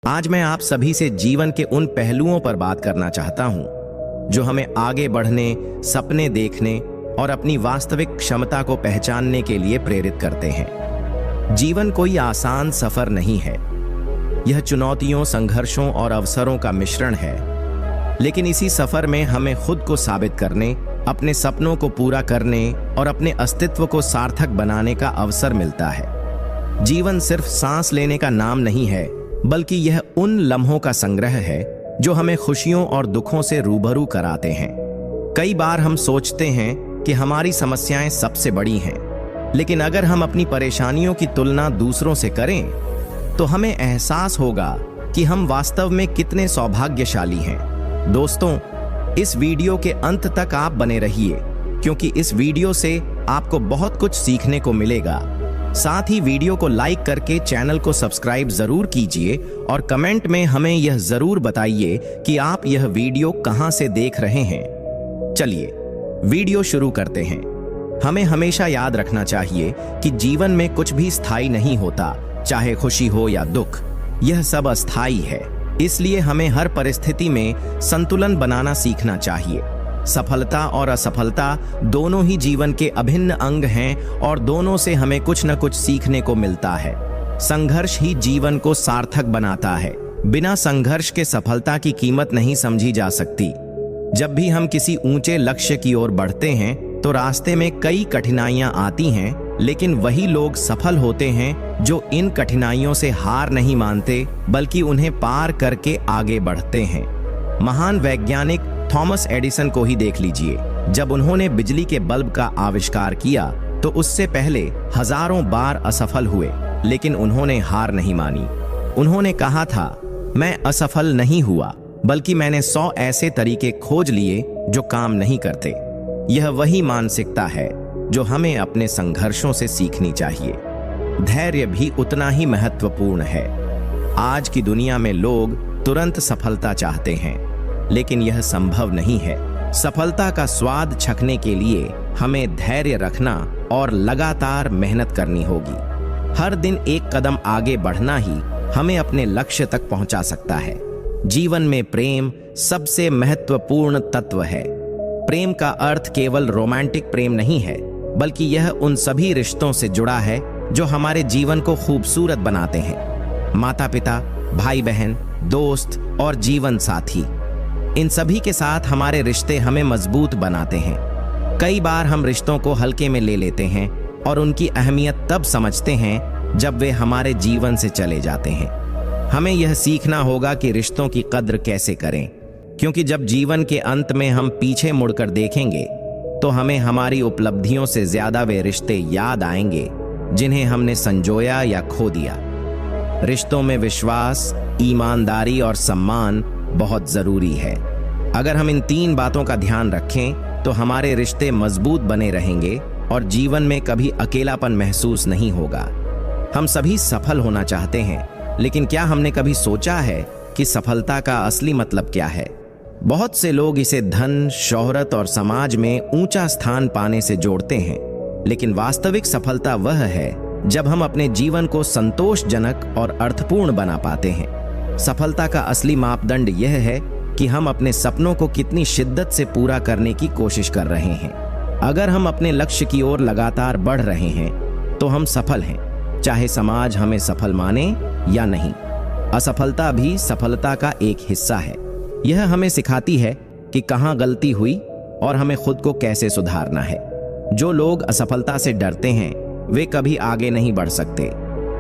आज मैं आप सभी से जीवन के उन पहलुओं पर बात करना चाहता हूं जो हमें आगे बढ़ने, सपने देखने और अपनी वास्तविक क्षमता को पहचानने के लिए प्रेरित करते हैं। जीवन कोई आसान सफर नहीं है। यह चुनौतियों, संघर्षों और अवसरों का मिश्रण है। लेकिन इसी सफर में हमें खुद को साबित करने, अपने सपनों को पूरा करने और अपने अस्तित्व को सार्थक बनाने का अवसर मिलता है। जीवन सिर्फ सांस लेने का नाम नहीं है, बल्कि यह उन लम्हों का संग्रह है जो हमें खुशियों और दुखों से रूबरू कराते हैं। कई बार हम सोचते हैं कि हमारी समस्याएं सबसे बड़ी हैं, लेकिन अगर हम अपनी परेशानियों की तुलना दूसरों से करें, तो हमें एहसास होगा कि हम वास्तव में कितने सौभाग्यशाली हैं। दोस्तों, इस वीडियो के अंत तक आप बने रहिए, क्योंकि इस वीडियो से आपको बहुत कुछ सीखने को मिलेगा। साथ ही वीडियो को लाइक करके चैनल को सब्सक्राइब जरूर कीजिए और कमेंट में हमें यह जरूर बताइए कि आप यह वीडियो कहां से देख रहे हैं। चलिए वीडियो शुरू करते हैं। हमें हमेशा याद रखना चाहिए कि जीवन में कुछ भी स्थायी नहीं होता, चाहे खुशी हो या दुख, यह सब अस्थायी है। इसलिए हमें हर परिस्थिति में संतुलन बनाना सीखना चाहिए। सफलता और असफलता दोनों ही जीवन के अभिन्न अंग हैं और दोनों से हमें कुछ न कुछ सीखने को मिलता है। संघर्ष ही जीवन को सार्थक बनाता है। बिना संघर्ष के सफलता की कीमत नहीं समझी जा सकती। जब भी हम किसी ऊंचे लक्ष्य की ओर बढ़ते हैं तो रास्ते में कई कठिनाइयां आती हैं, लेकिन वही लोग सफल होते हैं जो इन कठिनाइयों से हार नहीं मानते, बल्कि उन्हें पार करके आगे बढ़ते हैं। महान वैज्ञानिक थॉमस एडिसन को ही देख लीजिए। जब उन्होंने बिजली के बल्ब का आविष्कार किया तो उससे पहले हजारों बार असफल हुए, लेकिन उन्होंने हार नहीं मानी। उन्होंने कहा था, मैं असफल नहीं हुआ, बल्कि मैंने 100 ऐसे तरीके खोज लिए जो काम नहीं करते। यह वही मानसिकता है जो हमें अपने संघर्षों से सीखनी चाहिए। धैर्य भी उतना ही महत्वपूर्ण है। आज की दुनिया में लोग तुरंत सफलता चाहते हैं, लेकिन यह संभव नहीं है। सफलता का स्वाद चखने के लिए हमें धैर्य रखना और लगातार मेहनत करनी होगी। हर दिन एक कदम आगे बढ़ना ही हमें अपने लक्ष्य तक पहुंचा सकता है। जीवन में प्रेम सबसे महत्वपूर्ण तत्व है। प्रेम का अर्थ केवल रोमांटिक प्रेम नहीं है, बल्कि यह उन सभी रिश्तों से जुड़ा है जो हमारे जीवन को खूबसूरत बनाते हैं। माता पिता, भाई बहन, दोस्त और जीवन साथी, इन सभी के साथ हमारे रिश्ते हमें मजबूत बनाते हैं। कई बार हम रिश्तों को हल्के में ले लेते हैं और उनकी अहमियत तब समझते हैं जब वे हमारे जीवन से चले जाते हैं। हमें यह सीखना होगा कि रिश्तों की कद्र कैसे करें, क्योंकि जब जीवन के अंत में हम पीछे मुड़कर देखेंगे तो हमें हमारी उपलब्धियों से ज्यादा वे रिश्ते याद आएंगे जिन्हें हमने संजोया या खो दिया। रिश्तों में विश्वास, ईमानदारी और सम्मान बहुत जरूरी है। अगर हम इन 3 बातों का ध्यान रखें तो हमारे रिश्ते मजबूत बने रहेंगे और जीवन में कभी अकेलापन महसूस नहीं होगा। हम सभी सफल होना चाहते हैं, लेकिन क्या हमने कभी सोचा है कि सफलता का असली मतलब क्या है? बहुत से लोग इसे धन, शोहरत और समाज में ऊंचा स्थान पाने से जोड़ते हैं, लेकिन वास्तविक सफलता वह है जब हम अपने जीवन को संतोषजनक और अर्थपूर्ण बना पाते हैं। सफलता का असली मापदंड यह है कि हम अपने सपनों को कितनी शिद्दत से पूरा करने की कोशिश कर रहे हैं। अगर हम अपने लक्ष्य की ओर लगातार बढ़ रहे हैं तो हम सफल हैं, चाहे समाज हमें सफल माने या नहीं। असफलता भी सफलता का एक हिस्सा है। यह हमें सिखाती है कि कहां गलती हुई और हमें खुद को कैसे सुधारना है। जो लोग असफलता से डरते हैं वे कभी आगे नहीं बढ़ सकते।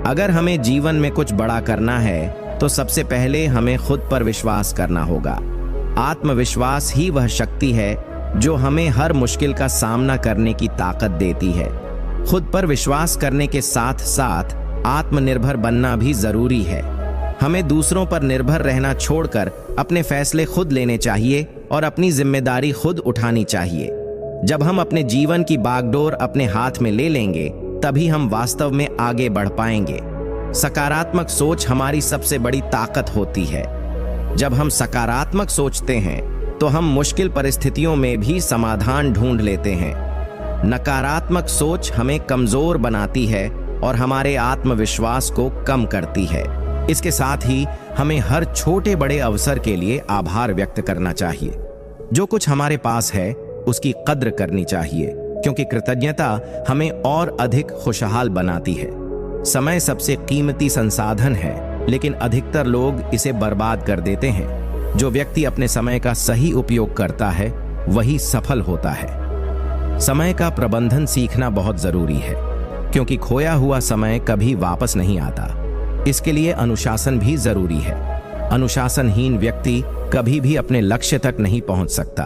अगर हमें जीवन में कुछ बड़ा करना है तो सबसे पहले हमें खुद पर विश्वास करना होगा। आत्मविश्वास ही वह शक्ति है जो हमें हर मुश्किल का सामना करने की ताकत देती है। खुद पर विश्वास करने के साथ साथ आत्मनिर्भर बनना भी जरूरी है। हमें दूसरों पर निर्भर रहना छोड़कर अपने फैसले खुद लेने चाहिए और अपनी जिम्मेदारी खुद उठानी चाहिए। जब हम अपने जीवन की बागडोर अपने हाथ में ले लेंगे, तभी हम वास्तव में आगे बढ़ पाएंगे। सकारात्मक सोच हमारी सबसे बड़ी ताकत होती है। जब हम सकारात्मक सोचते हैं तो हम मुश्किल परिस्थितियों में भी समाधान ढूंढ लेते हैं। नकारात्मक सोच हमें कमजोर बनाती है और हमारे आत्मविश्वास को कम करती है। इसके साथ ही हमें हर छोटे बड़े अवसर के लिए आभार व्यक्त करना चाहिए। जो कुछ हमारे पास है उसकी कद्र करनी चाहिए, क्योंकि कृतज्ञता हमें और अधिक खुशहाल बनाती है। समय सबसे कीमती संसाधन है, लेकिन अधिकतर लोग इसे बर्बाद कर देते हैं। जो व्यक्ति अपने समय का सही उपयोग करता है वही सफल होता है। समय का प्रबंधन सीखना बहुत जरूरी है, क्योंकि खोया हुआ समय कभी वापस नहीं आता। इसके लिए अनुशासन भी जरूरी है। अनुशासनहीन व्यक्ति कभी भी अपने लक्ष्य तक नहीं पहुंच सकता।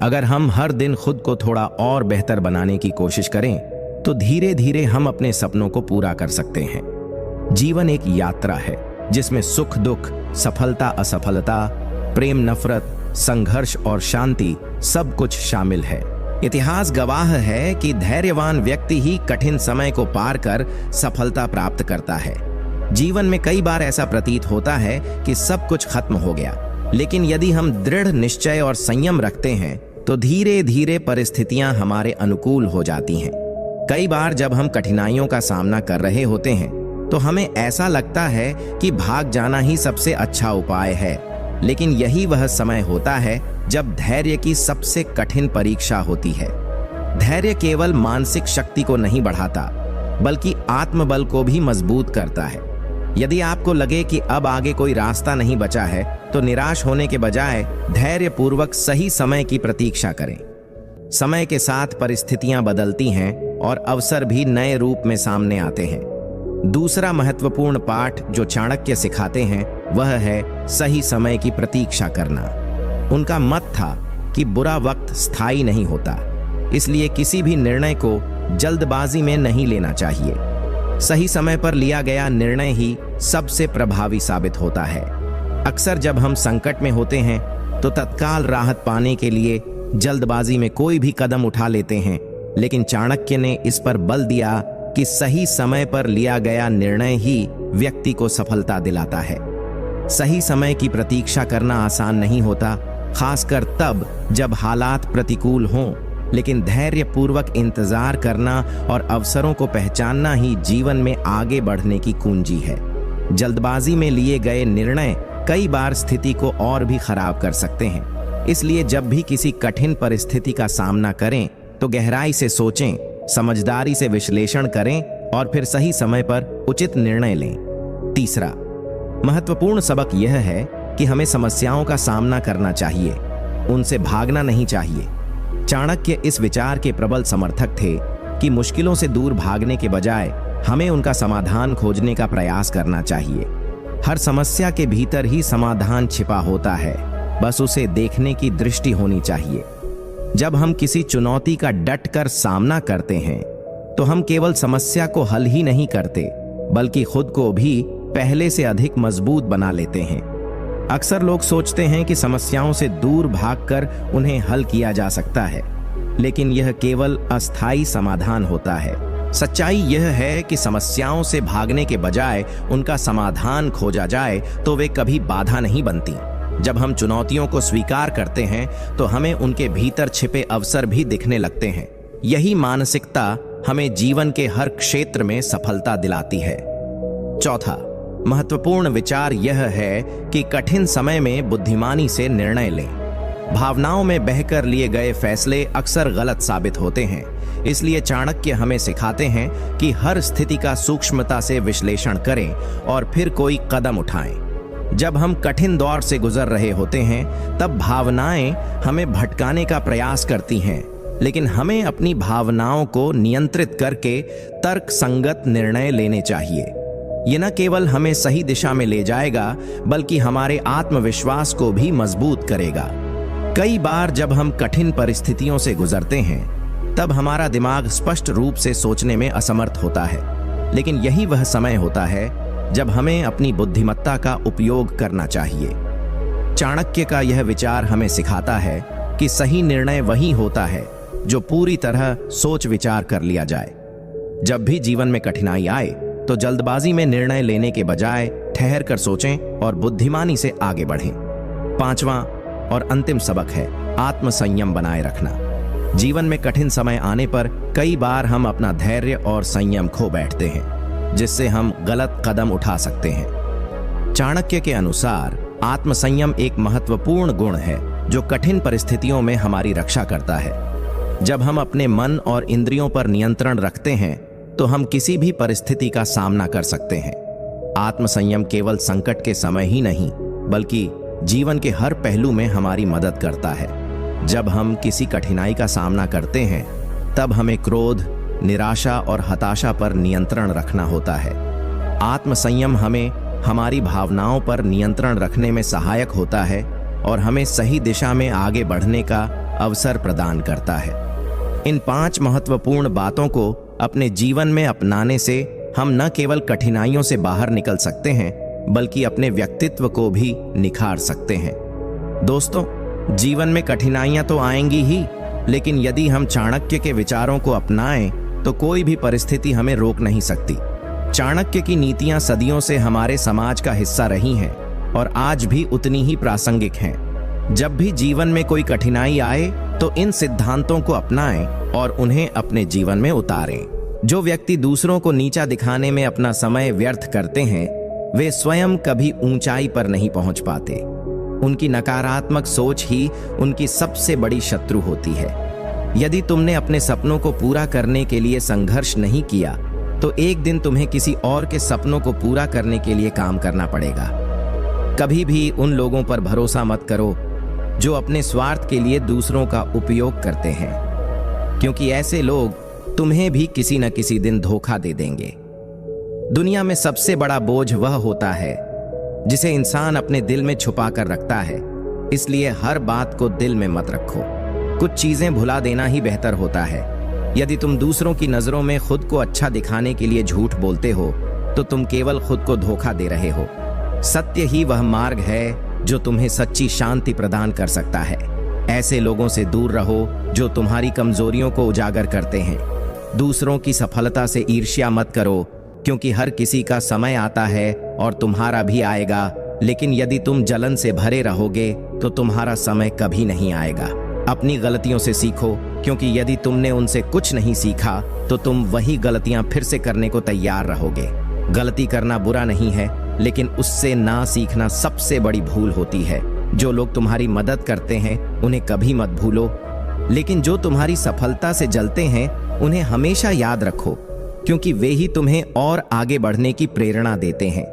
अगर हम हर दिन खुद को थोड़ा और बेहतर बनाने की कोशिश करें तो धीरे धीरे हम अपने सपनों को पूरा कर सकते हैं। जीवन एक यात्रा है जिसमें सुख दुख, सफलता असफलता, प्रेम नफरत, संघर्ष और शांति सब कुछ शामिल है। इतिहास गवाह है कि धैर्यवान व्यक्ति ही कठिन समय को पार कर सफलता प्राप्त करता है। जीवन में कई बार ऐसा प्रतीत होता है कि सब कुछ खत्म हो गया, लेकिन यदि हम दृढ़ निश्चय और संयम रखते हैं तो धीरे धीरे परिस्थितियां हमारे अनुकूल हो जाती हैं। कई बार जब हम कठिनाइयों का सामना कर रहे होते हैं तो हमें ऐसा लगता है कि भाग जाना ही सबसे अच्छा उपाय है, लेकिन यही वह समय होता है जब धैर्य की सबसे कठिन परीक्षा होती है। धैर्य केवल मानसिक शक्ति को नहीं बढ़ाता, बल्कि आत्मबल को भी मजबूत करता है। यदि आपको लगे कि अब आगे कोई रास्ता नहीं बचा है तो निराश होने के बजाय धैर्यपूर्वक सही समय की प्रतीक्षा करें। समय के साथ परिस्थितियां बदलती हैं और अवसर भी नए रूप में सामने आते हैं। दूसरा महत्वपूर्ण पाठ जो चाणक्य सिखाते हैं वह है सही समय की प्रतीक्षा करना। उनका मत था कि बुरा वक्त स्थायी नहीं होता, इसलिए किसी भी निर्णय को जल्दबाजी में नहीं लेना चाहिए। सही समय पर लिया गया निर्णय ही सबसे प्रभावी साबित होता है। अक्सर जब हम संकट में होते हैं तो तत्काल राहत पाने के लिए जल्दबाजी में कोई भी कदम उठा लेते हैं, लेकिन चाणक्य ने इस पर बल दिया कि सही समय पर लिया गया निर्णय ही व्यक्ति को सफलता दिलाता है। सही समय की प्रतीक्षा करना आसान नहीं होता, खासकर तब जब हालात प्रतिकूल हों, लेकिन धैर्यपूर्वक इंतजार करना और अवसरों को पहचानना ही जीवन में आगे बढ़ने की कुंजी है। जल्दबाजी में लिए गए निर्णय कई बार स्थिति को और भी खराब कर सकते हैं। इसलिए जब भी किसी कठिन परिस्थिति का सामना करें तो गहराई से सोचें, समझदारी से विश्लेषण करें और फिर सही समय पर उचित निर्णय लें। तीसरा महत्वपूर्ण सबक यह है कि हमें समस्याओं का सामना करना चाहिए, उनसे भागना नहीं चाहिए। चाणक्य इस विचार के प्रबल समर्थक थे कि मुश्किलों से दूर भागने के बजाय हमें उनका समाधान खोजने का प्रयास करना चाहिए। हर समस्या के भीतर ही समाधान छिपा होता है, बस उसे देखने की दृष्टि होनी चाहिए। जब हम किसी चुनौती का डट कर सामना करते हैं तो हम केवल समस्या को हल ही नहीं करते, बल्कि खुद को भी पहले से अधिक मजबूत बना लेते हैं। अक्सर लोग सोचते हैं कि समस्याओं से दूर भागकर उन्हें हल किया जा सकता है, लेकिन यह केवल अस्थायी समाधान होता है। सच्चाई यह है कि समस्याओं से भागने के बजाय उनका समाधान खोजा जाए तो वे कभी बाधा नहीं बनती। जब हम चुनौतियों को स्वीकार करते हैं तो हमें उनके भीतर छिपे अवसर भी दिखने लगते हैं। यही मानसिकता हमें जीवन के हर क्षेत्र में सफलता दिलाती है। चौथा महत्वपूर्ण विचार यह है कि कठिन समय में बुद्धिमानी से निर्णय लें। भावनाओं में बहकर लिए गए फैसले अक्सर गलत साबित होते हैं, इसलिए चाणक्य हमें सिखाते हैं कि हर स्थिति का सूक्ष्मता से विश्लेषण करें और फिर कोई कदम उठाएं। जब हम कठिन दौर से गुजर रहे होते हैं तब भावनाएं हमें भटकाने का प्रयास करती हैं, लेकिन हमें अपनी भावनाओं को नियंत्रित करके तर्क संगत निर्णय लेने चाहिए। ये न केवल हमें सही दिशा में ले जाएगा, बल्कि हमारे आत्मविश्वास को भी मजबूत करेगा। कई बार जब हम कठिन परिस्थितियों से गुजरते हैं तब हमारा दिमाग स्पष्ट रूप से सोचने में असमर्थ होता है, लेकिन यही वह समय होता है जब हमें अपनी बुद्धिमत्ता का उपयोग करना चाहिए। चाणक्य का यह विचार हमें सिखाता है कि सही निर्णय वही होता है जो पूरी तरह सोच विचार कर लिया जाए। जब भी जीवन में कठिनाई आए तो जल्दबाजी में निर्णय लेने के बजाय ठहर कर सोचें और बुद्धिमानी से आगे बढ़ें। पांचवां और अंतिम सबक है आत्मसंयम बनाए रखना। जीवन में कठिन समय आने पर कई बार हम अपना धैर्य और संयम खो बैठते हैं, जिससे हम गलत कदम उठा सकते हैं। चाणक्य के अनुसार आत्मसंयम एक महत्वपूर्ण गुण है जो कठिन परिस्थितियों में हमारी रक्षा करता है। जब हम अपने मन और इंद्रियों पर नियंत्रण रखते हैं तो हम किसी भी परिस्थिति का सामना कर सकते हैं। आत्मसंयम केवल संकट के समय ही नहीं बल्कि जीवन के हर पहलू में हमारी मदद करता है। जब हम किसी कठिनाई का सामना करते हैं तब हमें क्रोध, निराशा और हताशा पर नियंत्रण रखना होता है। आत्मसंयम हमें हमारी भावनाओं पर नियंत्रण रखने में सहायक होता है और हमें सही दिशा में आगे बढ़ने का अवसर प्रदान करता है। इन 5 महत्वपूर्ण बातों को अपने जीवन में अपनाने से हम न केवल कठिनाइयों से बाहर निकल सकते हैं बल्कि अपने व्यक्तित्व को भी निखार सकते हैं। दोस्तों, जीवन में कठिनाइयां तो आएंगी ही, लेकिन यदि हम चाणक्य के विचारों को अपनाएं तो कोई भी परिस्थिति हमें रोक नहीं सकती। चाणक्य की नीतियां सदियों से हमारे समाज का हिस्सा रही हैं और आज भी उतनी ही प्रासंगिक हैं। जब भी जीवन में कोई कठिनाई आए तो इन सिद्धांतों को अपनाएं और उन्हें अपने जीवन में उतारें। जो व्यक्ति दूसरों को नीचा दिखाने में अपना समय व्यर्थ करते हैं वे स्वयं कभी ऊंचाई पर नहीं पहुंच पाते। उनकी नकारात्मक सोच ही उनकी सबसे बड़ी शत्रु होती है। यदि तुमने अपने सपनों को पूरा करने के लिए संघर्ष नहीं किया तो एक दिन तुम्हें किसी और के सपनों को पूरा करने के लिए काम करना पड़ेगा। कभी भी उन लोगों पर भरोसा मत करो जो अपने स्वार्थ के लिए दूसरों का उपयोग करते हैं, क्योंकि ऐसे लोग तुम्हें भी किसी न किसी दिन धोखा दे देंगे। दुनिया में सबसे बड़ा बोझ वह होता है जिसे इंसान अपने दिल में छुपा कर रखता है, इसलिए हर बात को दिल में मत रखो। कुछ चीजें भुला देना ही बेहतर होता है। यदि तुम दूसरों की नजरों में खुद को अच्छा दिखाने के लिए झूठ बोलते हो तो तुम केवल खुद को धोखा दे रहे हो। सत्य ही वह मार्ग है जो तुम्हें सच्ची शांति प्रदान कर सकता है। ऐसे लोगों से दूर रहो जो तुम्हारी कमजोरियों को उजागर करते हैं। दूसरों की सफलता से ईर्ष्या मत करो, क्योंकि हर किसी का समय आता है और तुम्हारा भी आएगा, लेकिन यदि तुम जलन से भरे रहोगे तो तुम्हारा समय कभी नहीं आएगा। अपनी गलतियों से सीखो, क्योंकि यदि तुमने उनसे कुछ नहीं सीखा तो तुम वही गलतियां फिर से करने को तैयार रहोगे। गलती करना बुरा नहीं है, लेकिन उससे ना सीखना सबसे बड़ी भूल होती है। जो लोग तुम्हारी मदद करते हैं उन्हें कभी मत भूलो, लेकिन जो तुम्हारी सफलता से जलते हैं उन्हें हमेशा याद रखो, क्योंकि वे ही तुम्हें और आगे बढ़ने की प्रेरणा देते हैं।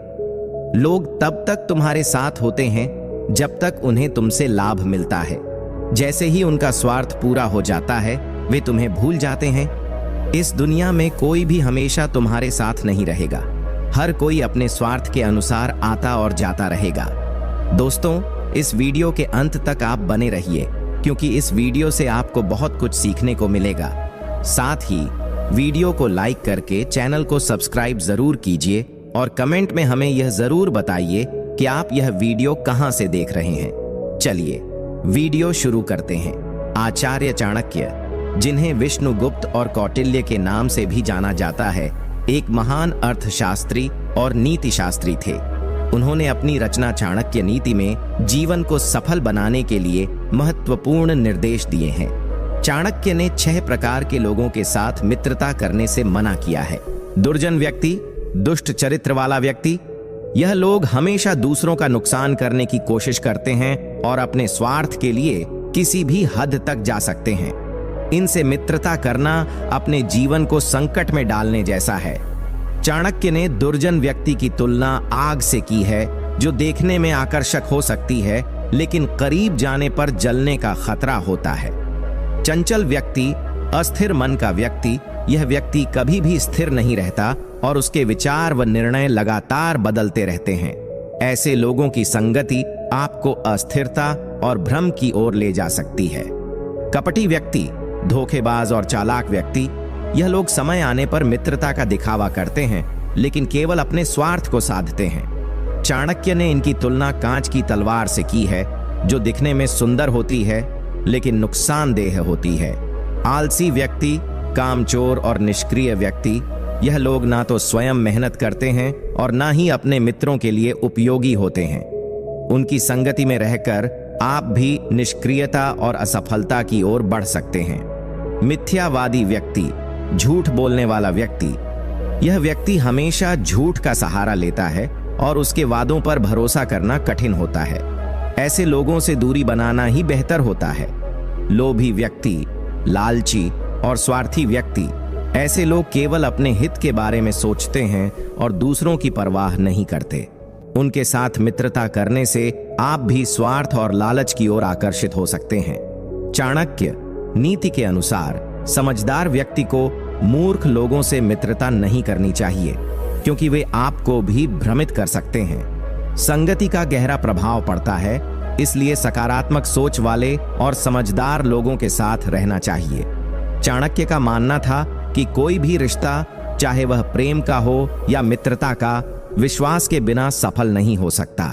लोग तब तक तुम्हारे साथ होते हैं जब तक उन्हें तुमसे लाभ मिलता है। जैसे ही उनका स्वार्थ पूरा हो जाता है वे तुम्हें भूल जाते हैं। इस दुनिया में कोई भी हमेशा तुम्हारे साथ नहीं रहेगा। हर कोई अपने स्वार्थ के अनुसार आता और जाता रहेगा। दोस्तों, इस वीडियो के अंत तक आप बने रहिए, क्योंकि इस वीडियो से आपको बहुत कुछ सीखने को मिलेगा। साथ ही वीडियो को लाइक करके चैनल को सब्सक्राइब जरूर कीजिए और कमेंट में हमें यह जरूर बताइए कि आप यह वीडियो कहां से देख रहे हैं। चलिए वीडियो शुरू करते हैं। आचार्य चाणक्य, जिन्हें विष्णुगुप्त और कौटिल्य के नाम से भी जाना जाता है, एक महान अर्थशास्त्री और नीतिशास्त्री थे। उन्होंने अपनी रचना चाणक्य नीति में जीवन को सफल बनाने के लिए महत्वपूर्ण निर्देश दिए हैं। चाणक्य ने 6 प्रकार के लोगों के साथ मित्रता करने से मना किया है। दुर्जन व्यक्ति, दुष्ट चरित्र वाला व्यक्ति, यह लोग हमेशा दूसरों का नुकसान करने की कोशिश करते हैं और अपने स्वार्थ के लिए किसी भी हद तक जा सकते हैं। इनसे मित्रता करना अपने जीवन को संकट में डालने जैसा है। चाणक्य ने दुर्जन व्यक्ति की तुलना आग से की है, जो देखने में आकर्षक हो सकती है लेकिन करीब जाने पर जलने का खतरा होता है। चंचल व्यक्ति, अस्थिर मन का व्यक्ति, यह व्यक्ति कभी भी स्थिर नहीं रहता और उसके विचार व निर्णय लगातार बदलते रहते हैं। ऐसे लोगों की संगति आपको अस्थिरता और भ्रम की ओर ले जा सकती है। कपटी व्यक्ति, धोखेबाज और चालाक व्यक्ति, यह लोग समय आने पर मित्रता का दिखावा करते हैं लेकिन केवल अपने स्वार्थ को साधते हैं। चाणक्य ने इनकी तुलना कांच की तलवार से की है, जो दिखने में सुंदर होती है लेकिन नुकसानदेह होती है। आलसी व्यक्ति, कामचोर और निष्क्रिय व्यक्ति, यह लोग ना तो स्वयं मेहनत करते हैं और ना ही अपने मित्रों के लिए उपयोगी होते हैं। उनकी संगति में रहकर आप भी निष्क्रियता और असफलता की ओर बढ़ सकते हैं। मिथ्यावादी व्यक्ति, झूठ बोलने वाला व्यक्ति, यह व्यक्ति हमेशा झूठ का सहारा लेता है और उसके वादों पर भरोसा करना कठिन होता है। ऐसे लोगों से दूरी बनाना ही बेहतर होता है। लोभी व्यक्ति, लालची और स्वार्थी व्यक्ति, ऐसे लोग केवल अपने हित के बारे में सोचते हैं और दूसरों की परवाह नहीं करते। उनके साथ मित्रता करने से आप भी स्वार्थ और लालच की ओर आकर्षित हो सकते हैं। चाणक्य नीति के अनुसार समझदार व्यक्ति को मूर्ख लोगों से मित्रता नहीं करनी चाहिए, क्योंकि वे आपको भी भ्रमित कर सकते हैं। संगति का गहरा प्रभाव पड़ता है, इसलिए सकारात्मक सोच वाले और समझदार लोगों के साथ रहना चाहिए। चाणक्य का मानना था कि कोई भी रिश्ता, चाहे वह प्रेम का हो या मित्रता का, विश्वास के बिना सफल नहीं हो सकता।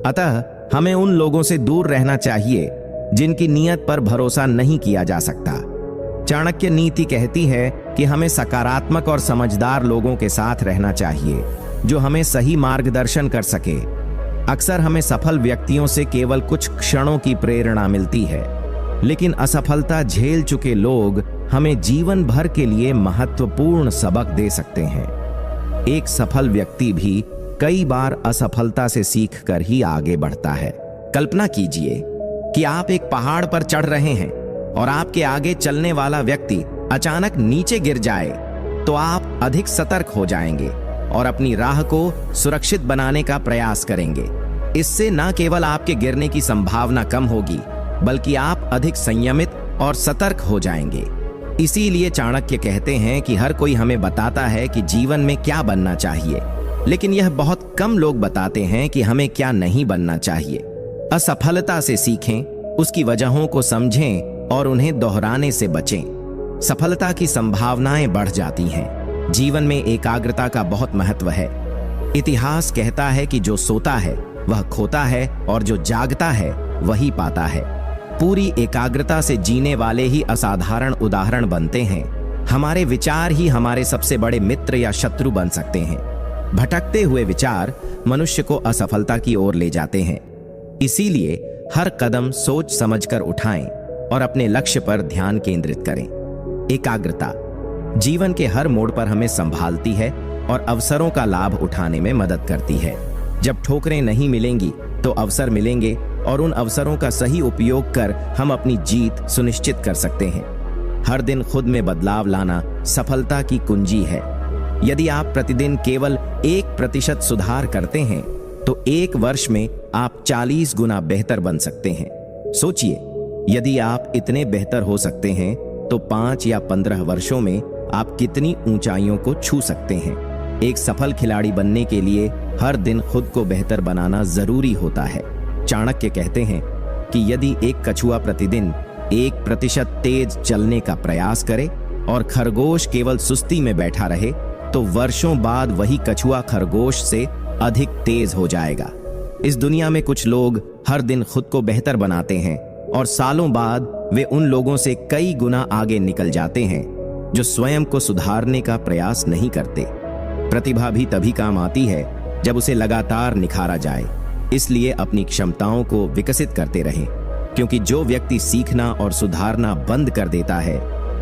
अतः हमें उन लोगों से दूर रहना चाहिए जिनकी नीयत पर भरोसा नहीं किया जा सकता। चाणक्य नीति कहती है कि हमें सकारात्मक और समझदार लोगों के साथ रहना चाहिए, जो हमें सही मार्गदर्शन कर सके। अक्सर हमें सफल व्यक्तियों से केवल कुछ क्षणों की प्रेरणा मिलती है, लेकिन असफलता झेल चुके लोग हमें जीवन भर के लिए महत्वपूर्ण सबक दे सकते हैं। एक सफल व्यक्ति भी कई बार असफलता से सीखकर ही आगे बढ़ता है। कल्पना कीजिए कि आप एक पहाड़ पर चढ़ रहे हैं और आपके आगे चलने वाला व्यक्ति अचानक नीचे गिर जाए, तो आप अधिक सतर्क हो जाएंगे और अपनी राह को सुरक्षित बनाने का प्रयास करेंगे। इससे न केवल आपके गिरने की संभावना कम होगी, बल्कि आप अधिक संयमित और सतर्क हो जाएंगे। इसीलिए चाणक्य कहते हैं कि हर कोई हमें बताता है कि जीवन में क्या बनना चाहिए, लेकिन यह बहुत कम लोग बताते हैं कि हमें क्या नहीं बनना चाहिए। असफलता से सीखें, उसकी वजहों को समझें और उन्हें दोहराने से बचें। सफलता की संभावनाएं बढ़ जाती हैं। जीवन में एकाग्रता का बहुत महत्व है। इतिहास कहता है कि जो सोता है वह खोता है और जो जागता है वही पाता है। पूरी एकाग्रता से जीने वाले ही असाधारण उदाहरण बनते हैं। हमारे विचार ही हमारे सबसे बड़े मित्र या शत्रु बन सकते हैं। भटकते हुए विचार मनुष्य को असफलता की ओर ले जाते हैं। इसीलिए हर कदम सोच समझकर उठाएं और अपने लक्ष्य पर ध्यान केंद्रित करें। एकाग्रता जीवन के हर मोड़ पर हमें संभालती है और अवसरों का लाभ उठाने में मदद करती है। जब ठोकरें नहीं मिलेंगी तो अवसर मिलेंगे और उन अवसरों का सही उपयोग कर हम अपनी जीत सुनिश्चित कर सकते हैं। हर दिन खुद में बदलाव लाना सफलता की कुंजी है। यदि आप प्रतिदिन केवल 1% सुधार करते हैं तो 1 वर्ष में आप 40 गुना बेहतर बन सकते हैं। सोचिए, यदि आप इतने बेहतर हो सकते हैं तो 5 या 15 वर्षों में आप कितनी ऊंचाइयों को छू सकते हैं। एक सफल खिलाड़ी बनने के लिए हर दिन खुद को बेहतर बनाना जरूरी होता है। चाणक्य कहते हैं कि यदि एक कछुआ प्रतिदिन 1% तेज चलने का प्रयास करे और खरगोश केवल सुस्ती में बैठा रहे, तो वर्षों बाद वही कछुआ खरगोश से अधिक तेज हो जाएगा। इस दुनिया में कुछ लोग हर दिन खुद को बेहतर बनाते हैं और सालों बाद वे उन लोगों से कई गुना आगे निकल जाते हैं जो स्वयं को सुधारने का प्रयास नहीं करते। प्रतिभा भी तभी काम आती है जब उसे लगातार निखारा जाए। इसलिए अपनी क्षमताओं को विकसित करते रहें, क्योंकि जो व्यक्ति सीखना और सुधारना बंद कर देता है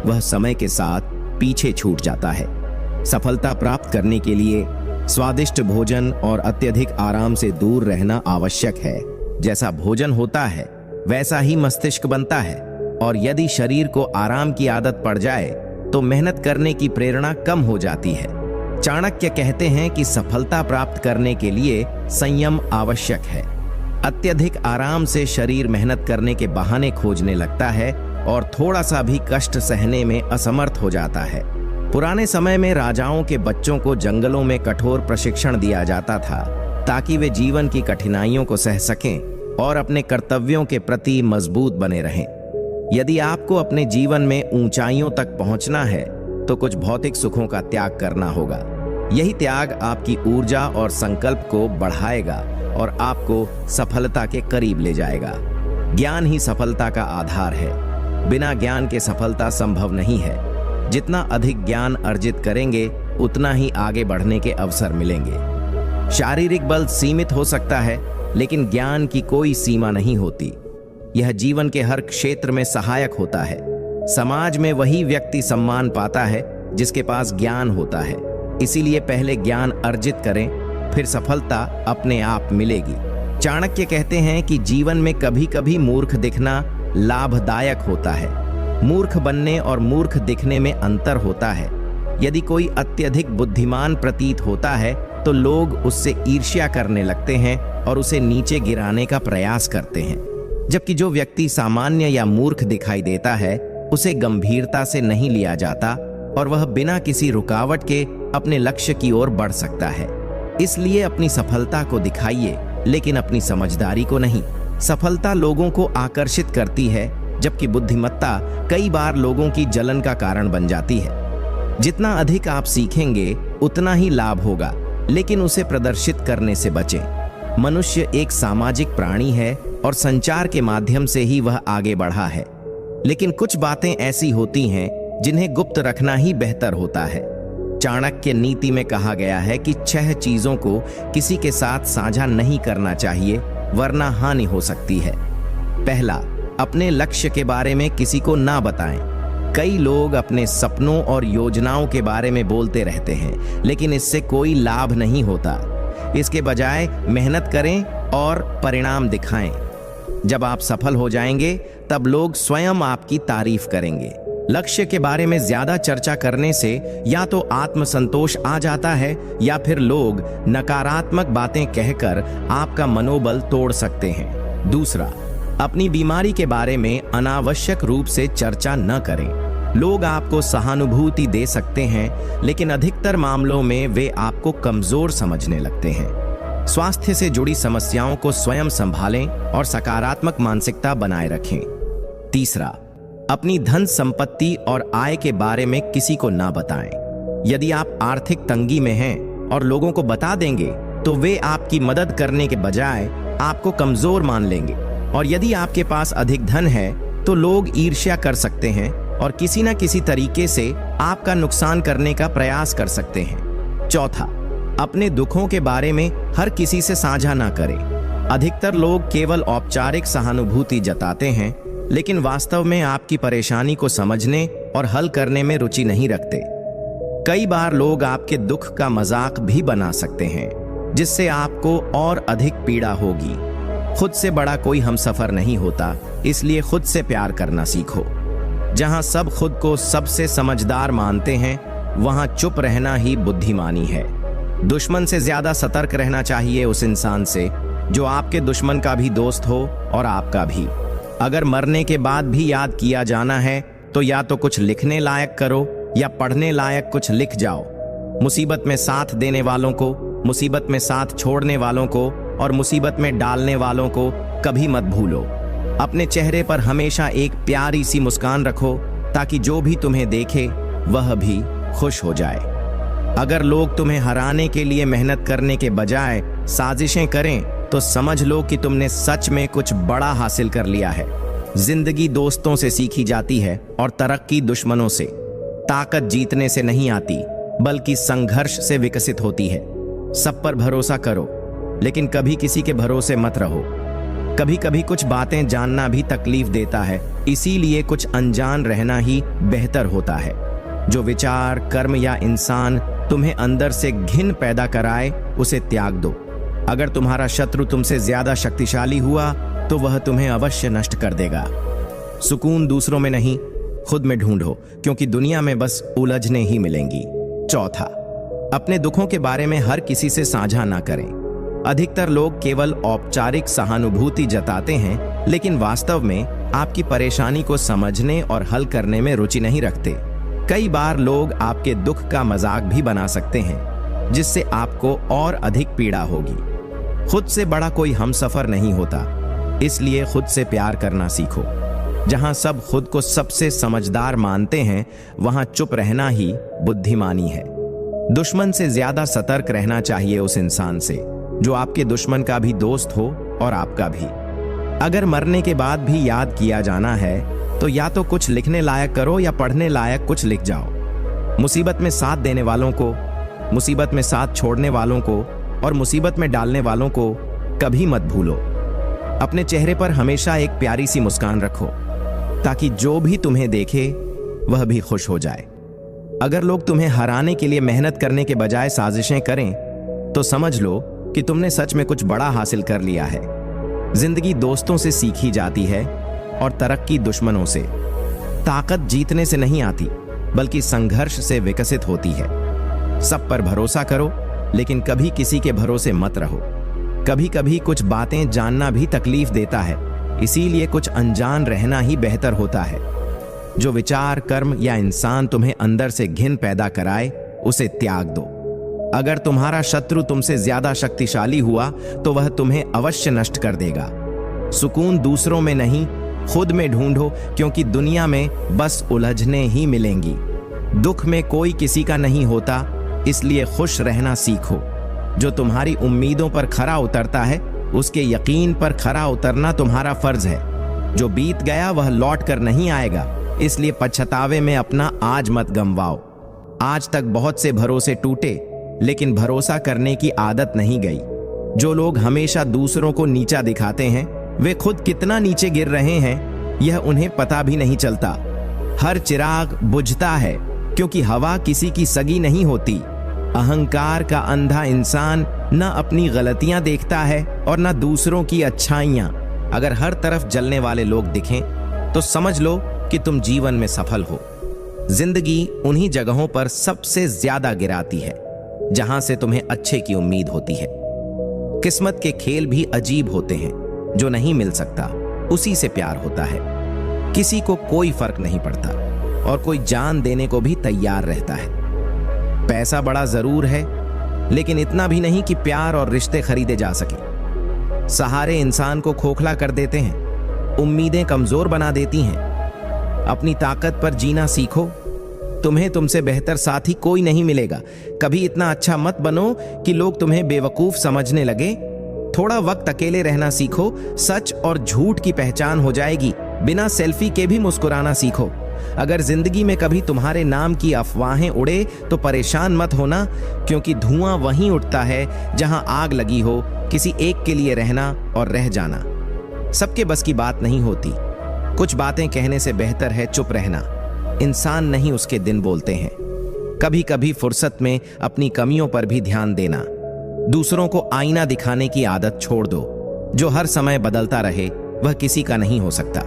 वह समय के साथ पीछे छूट जाता है। सफलता प्राप्त करने के लिए स्वादिष्ट भोजन और अत्यधिक आराम से दूर रहना आवश्यक है। जैसा भोजन होता है वैसा ही मस्तिष्क बनता है, और यदि शरीर को आराम की आदत पड़ जाए तो मेहनत करने की प्रेरणा कम हो जाती है। चाणक्य कहते हैं कि सफलता प्राप्त करने के लिए संयम आवश्यक है। अत्यधिक आराम से शरीर मेहनत करने के बहाने खोजने लगता है और थोड़ा सा भी कष्ट सहने में असमर्थ हो जाता है। पुराने समय में राजाओं के बच्चों को जंगलों में कठोर प्रशिक्षण दिया जाता था ताकि वे जीवन की कठिनाइयों को सह सकें और अपने कर्तव्यों के प्रति मजबूत बने रहें। यदि आपको अपने जीवन में ऊंचाइयों तक पहुंचना है तो कुछ भौतिक सुखों का त्याग करना होगा। यही त्याग आपकी ऊर्जा और संकल्प को बढ़ाएगा और आपको सफलता के करीब ले जाएगा। ज्ञान ही सफलता का आधार है। बिना ज्ञान के सफलता संभव नहीं है। जितना अधिक ज्ञान अर्जित करेंगे उतना ही आगे बढ़ने के अवसर मिलेंगे। शारीरिक बल सीमित हो सकता है, लेकिन ज्ञान की कोई सीमा नहीं होती। यह जीवन के हर क्षेत्र में सहायक होता है। समाज में वही व्यक्ति सम्मान पाता है जिसके पास ज्ञान होता है। इसीलिए पहले ज्ञान अर्जित करें, फिर सफलता अपने आप मिलेगी। चाणक्य कहते हैं कि जीवन में कभी कभी मूर्ख दिखना लाभदायक होता है। मूर्ख बनने और मूर्ख दिखने में अंतर होता है। यदि कोई अत्यधिक बुद्धिमान प्रतीत होता है तो लोग उससे ईर्ष्या करने लगते हैं और उसे नीचे गिराने का प्रयास करते हैं, जबकि जो व्यक्ति सामान्य या मूर्ख दिखाई देता है उसे गंभीरता से नहीं लिया जाता और वह बिना किसी रुकावट के अपने लक्ष्य की ओर बढ़ सकता है। इसलिए अपनी सफलता को दिखाइए, लेकिन अपनी समझदारी को नहीं। सफलता लोगों को आकर्षित करती है, जबकि बुद्धिमत्ता कई बार लोगों की जलन का कारण बन जाती है। जितना अधिक आप सीखेंगे उतना ही लाभ होगा, लेकिन उसे प्रदर्शित करने से बचें। मनुष्य एक सामाजिक प्राणी है और संचार के माध्यम से ही वह आगे बढ़ा है। लेकिन कुछ बातें ऐसी होती हैं जिन्हें गुप्त रखना ही बेहतर होता है। चाणक्य नीति में कहा गया है कि 6 चीजों को किसी के साथ साझा नहीं करना चाहिए, वरना हानि हो सकती है। पहला, अपने लक्ष्य के बारे में किसी को ना बताएं। कई लोग अपने सपनों और योजनाओं के बारे में बोलते रहते हैं, लेकिन इससे कोई लाभ नहीं होता। इसके बजाय मेहनत करें और परिणाम दिखाएं। जब आप सफल हो जाएंगे तब लोग स्वयं आपकी तारीफ करेंगे। लक्ष्य के बारे में ज्यादा चर्चा करने से या तो आत्मसंतोष आ जाता है या फिर लोग नकारात्मक बातें कहकर आपका मनोबल तोड़ सकते हैं। दूसरा, अपनी बीमारी के बारे में अनावश्यक रूप से चर्चा न करें। लोग आपको सहानुभूति दे सकते हैं, लेकिन अधिकतर मामलों में वे आपको कमजोर समझने लगते हैं। स्वास्थ्य से जुड़ी समस्याओं को स्वयं संभालें और सकारात्मक मानसिकता बनाए रखें। तीसरा, अपनी धन संपत्ति और आय के बारे में किसी को ना बताएं। यदि आप आर्थिक तंगी में हैं और लोगों को बता देंगे तो वे आपकी मदद करने के बजाय आपको कमजोर मान लेंगे, और यदि आपके पास अधिक धन है तो लोग ईर्ष्या कर सकते हैं और किसी न किसी तरीके से आपका नुकसान करने का प्रयास कर सकते हैं। चौथा, अपने दुखों के बारे में हर किसी से साझा ना करें। अधिकतर लोग केवल औपचारिक सहानुभूति जताते हैं, लेकिन वास्तव में आपकी परेशानी को समझने और हल करने में रुचि नहीं रखते। कई बार लोग आपके दुख का मजाक भी बना सकते हैं, जिससे आपको और अधिक पीड़ा होगी। खुद से बड़ा कोई हमसफर नहीं होता, इसलिए खुद से प्यार करना सीखो। जहां सब खुद को सबसे समझदार मानते हैं, वहां चुप रहना ही बुद्धिमानी है। दुश्मन से ज्यादा सतर्क रहना चाहिए उस इंसान से जो आपके दुश्मन का भी दोस्त हो और आपका भी। अगर मरने के बाद भी याद किया जाना है तो या तो कुछ लिखने लायक करो या पढ़ने लायक कुछ लिख जाओ। मुसीबत में साथ देने वालों को, मुसीबत में साथ छोड़ने वालों को और मुसीबत में डालने वालों को कभी मत भूलो। अपने चेहरे पर हमेशा एक प्यारी सी मुस्कान रखो, ताकि जो भी तुम्हें देखे वह भी खुश हो जाए। अगर लोग तुम्हें हराने के लिए मेहनत करने के बजाय साजिशें करें तो समझ लो कि तुमने सच में कुछ बड़ा हासिल कर लिया है। जिंदगी दोस्तों से सीखी जाती है और तरक्की दुश्मनों से। ताकत जीतने से नहीं आती, बल्कि संघर्ष से विकसित होती है। सब पर भरोसा करो, लेकिन कभी किसी के भरोसे मत रहो। कभी कभी कुछ बातें जानना भी तकलीफ देता है, इसीलिए कुछ अनजान रहना ही बेहतर होता है। जो विचार, कर्म या इंसान तुम्हें अंदर से घिन पैदा कराए, उसे त्याग दो। अगर तुम्हारा शत्रु तुमसे ज्यादा शक्तिशाली हुआ तो वह तुम्हें अवश्य नष्ट कर देगा। सुकून दूसरों में नहीं, खुद में ढूंढो, क्योंकि दुनिया में बस उलझने ही मिलेंगी। चौथा, अपने दुखों के बारे में हर किसी से साझा ना करें। अधिकतर लोग केवल औपचारिक सहानुभूति जताते हैं, लेकिन वास्तव में आपकी परेशानी को समझने और हल करने में रुचि नहीं रखते। कई बार लोग आपके दुख का मजाक भी बना सकते हैं, जिससे आपको और अधिक पीड़ा होगी। खुद से बड़ा कोई हमसफर नहीं होता, इसलिए खुद से प्यार करना सीखो। जहां सब खुद को सबसे समझदार मानते हैं, वहां चुप रहना ही बुद्धिमानी है। दुश्मन से ज्यादा सतर्क रहना चाहिए उस इंसान से जो आपके दुश्मन का भी दोस्त हो और आपका भी। अगर मरने के बाद भी याद किया जाना है तो या तो कुछ लिखने लायक करो या पढ़ने लायक कुछ लिख जाओ। मुसीबत में साथ देने वालों को, मुसीबत में साथ छोड़ने वालों को और मुसीबत में डालने वालों को कभी मत भूलो। अपने चेहरे पर हमेशा एक प्यारी सी मुस्कान रखो, ताकि जो भी तुम्हें देखे वह भी खुश हो जाए। अगर लोग तुम्हें हराने के लिए मेहनत करने के बजाय साजिशें करें तो समझ लो कि तुमने सच में कुछ बड़ा हासिल कर लिया है। जिंदगी दोस्तों से सीखी जाती है और तरक्की दुश्मनों से। ताकत जीतने से नहीं आती, बल्कि संघर्ष से विकसित होती है। सब पर भरोसा करो, लेकिन कभी किसी के भरोसे मत रहो। कभी कभी कुछ बातें जानना भी तकलीफ देता है, इसीलिए कुछ अनजान रहना ही बेहतर होता है। जो विचार, कर्म या इंसान तुम्हें अंदर से घिन पैदा कराए, उसे त्याग दो। अगर तुम्हारा शत्रु तुमसे ज्यादा शक्तिशाली हुआ तो वह तुम्हें अवश्य नष्ट कर देगा। सुकून दूसरों में नहीं, खुद में ढूंढो, क्योंकि दुनिया में बस उलझने ही मिलेंगी। दुख में कोई किसी का नहीं होता, इसलिए खुश रहना सीखो। जो तुम्हारी उम्मीदों पर खरा उतरता है, उसके यकीन पर खरा उतरना तुम्हारा फर्ज है। जो बीत गया वह लौट कर नहीं आएगा, इसलिए पछतावे में अपना आज मत गंवाओ। आज तक बहुत से भरोसे टूटे, लेकिन भरोसा करने की आदत नहीं गई। जो लोग हमेशा दूसरों को नीचा दिखाते हैं, वे खुद कितना नीचे गिर रहे हैं यह उन्हें पता भी नहीं चलता। हर चिराग बुझता है, क्योंकि हवा किसी की सगी नहीं होती। अहंकार का अंधा इंसान न अपनी गलतियां देखता है और न दूसरों की अच्छाइयां। अगर हर तरफ जलने वाले लोग दिखें तो समझ लो कि तुम जीवन में सफल हो। जिंदगी उन्हीं जगहों पर सबसे ज्यादा गिराती है जहां से तुम्हें अच्छे की उम्मीद होती है। किस्मत के खेल भी अजीब होते हैं। जो नहीं मिल सकता उसी से प्यार होता है। किसी को कोई फर्क नहीं पड़ता और कोई जान देने को भी तैयार रहता है। पैसा बड़ा जरूर है, लेकिन इतना भी नहीं कि प्यार और रिश्ते खरीदे जा सके। सहारे इंसान को खोखला कर देते हैं, उम्मीदें कमजोर बना देती हैं। अपनी ताकत पर जीना सीखो। तुम्हें तुमसे बेहतर साथी कोई नहीं मिलेगा। कभी इतना अच्छा मत बनो कि लोग तुम्हें बेवकूफ समझने लगे। थोड़ा वक्त अकेले रहना सीखो। सच और झूठ की पहचान हो जाएगी। बिना सेल्फी के भी मुस्कुराना सीखो। अगर जिंदगी में कभी तुम्हारे नाम की अफवाहें उड़े तो परेशान मत होना, क्योंकि धुआं वहीं उठता है जहां आग लगी हो। किसी एक के लिए रहना और रह जाना सबके बस की बात नहीं होती। कुछ बातें कहने से बेहतर है चुप रहना। इंसान नहीं उसके दिन बोलते हैं। कभी कभी फुर्सत में अपनी कमियों पर भी ध्यान देना। दूसरों को आईना दिखाने की आदत छोड़ दो। जो हर समय बदलता रहे वह किसी का नहीं हो सकता।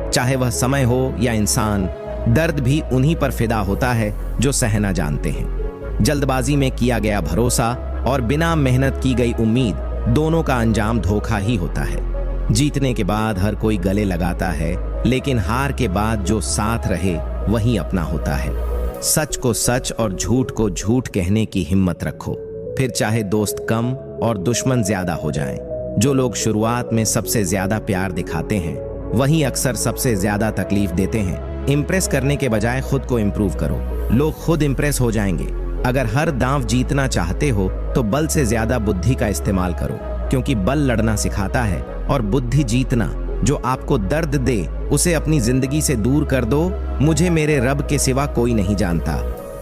चाहे वह समय हो या इंसान, दर्द भी उन्हीं पर फिदा होता है जो सहना जानते हैं। जल्दबाजी में किया गया भरोसा और बिना मेहनत की गई उम्मीद, दोनों का अंजाम धोखा ही होता है। जीतने के बाद हर कोई गले लगाता है, लेकिन हार के बाद जो साथ रहे वही अपना होता है। सच को सच और झूठ को झूठ कहने की हिम्मत रखो, फिर चाहे दोस्त कम और दुश्मन ज्यादा हो जाएं। जो लोग शुरुआत में सबसे ज्यादा प्यार दिखाते हैं, वही अक्सर सबसे ज्यादा तकलीफ देते हैं। इम्प्रेस करने के बजाय खुद को इम्प्रूव करो। लोग खुद इम्प्रेस हो जाएंगे। अगर हर दांव जीतना चाहते हो तो बल से ज्यादा बुद्धि का इस्तेमाल करो, क्योंकि बल लड़ना सिखाता है और बुद्धि जीतना। जो आपको दर्द दे उसे अपनी जिंदगी से दूर कर दो। मुझे मेरे रब के सिवा कोई नहीं जानता,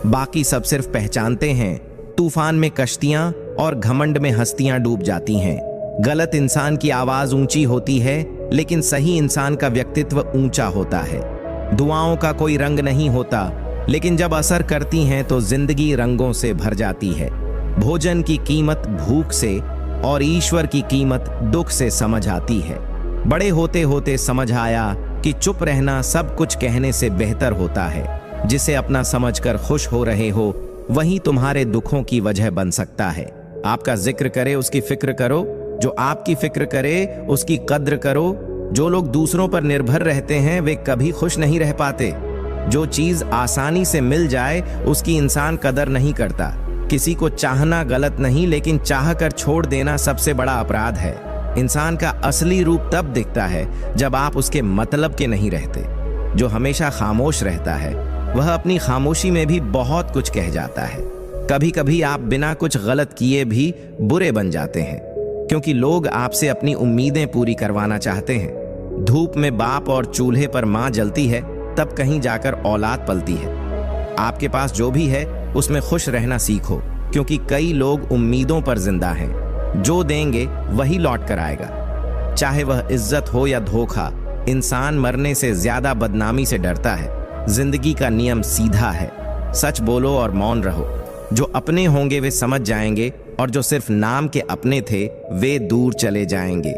बाकी सब सिर्फ पहचानते हैं। तूफान में कश्तियां और घमंड में हस्तियां डूब जाती हैं। गलत इंसान की आवाज ऊंची होती है, लेकिन सही इंसान का व्यक्तित्व ऊंचा होता है। दुआओं का कोई रंग नहीं होता, लेकिन जब असर करती हैं तो जिंदगी रंगों से भर जाती है। भोजन की कीमत भूख से और ईश्वर की कीमत दुख से समझ आती है। बड़े होते होते समझ आया कि चुप रहना सब कुछ कहने से बेहतर होता है। जिसे अपना समझकर खुश हो रहे हो, वही तुम्हारे दुखों की वजह बन सकता है। आपका जिक्र करे उसकी फिक्र करो, जो आपकी फिक्र करे उसकी कद्र करो। जो लोग दूसरों पर निर्भर रहते हैं वे कभी खुश नहीं रह पाते। जो चीज आसानी से मिल जाए उसकी इंसान कदर नहीं करता। किसी को चाहना गलत नहीं, लेकिन चाह कर छोड़ देना सबसे बड़ा अपराध है। इंसान का असली रूप तब दिखता है जब आप उसके मतलब के नहीं रहते। जो हमेशा खामोश रहता है वह अपनी खामोशी में भी बहुत कुछ कह जाता है। कभी कभी आप बिना कुछ गलत किए भी बुरे बन जाते हैं, क्योंकि लोग आपसे अपनी उम्मीदें पूरी करवाना चाहते हैं। धूप में बाप और चूल्हे पर माँ जलती है, तब कहीं जाकर औलाद पलती है। आपके पास जो भी है उसमें खुश रहना सीखो, क्योंकि कई लोग उम्मीदों पर जिंदा हैं। जो देंगे वही लौट कर आएगा, चाहे वह इज्जत हो या धोखा। इंसान मरने से ज्यादा बदनामी से डरता है। जिंदगी का नियम सीधा है, सच बोलो और मौन रहो। जो अपने होंगे वे समझ जाएंगे और जो सिर्फ नाम के अपने थे वे दूर चले जाएंगे।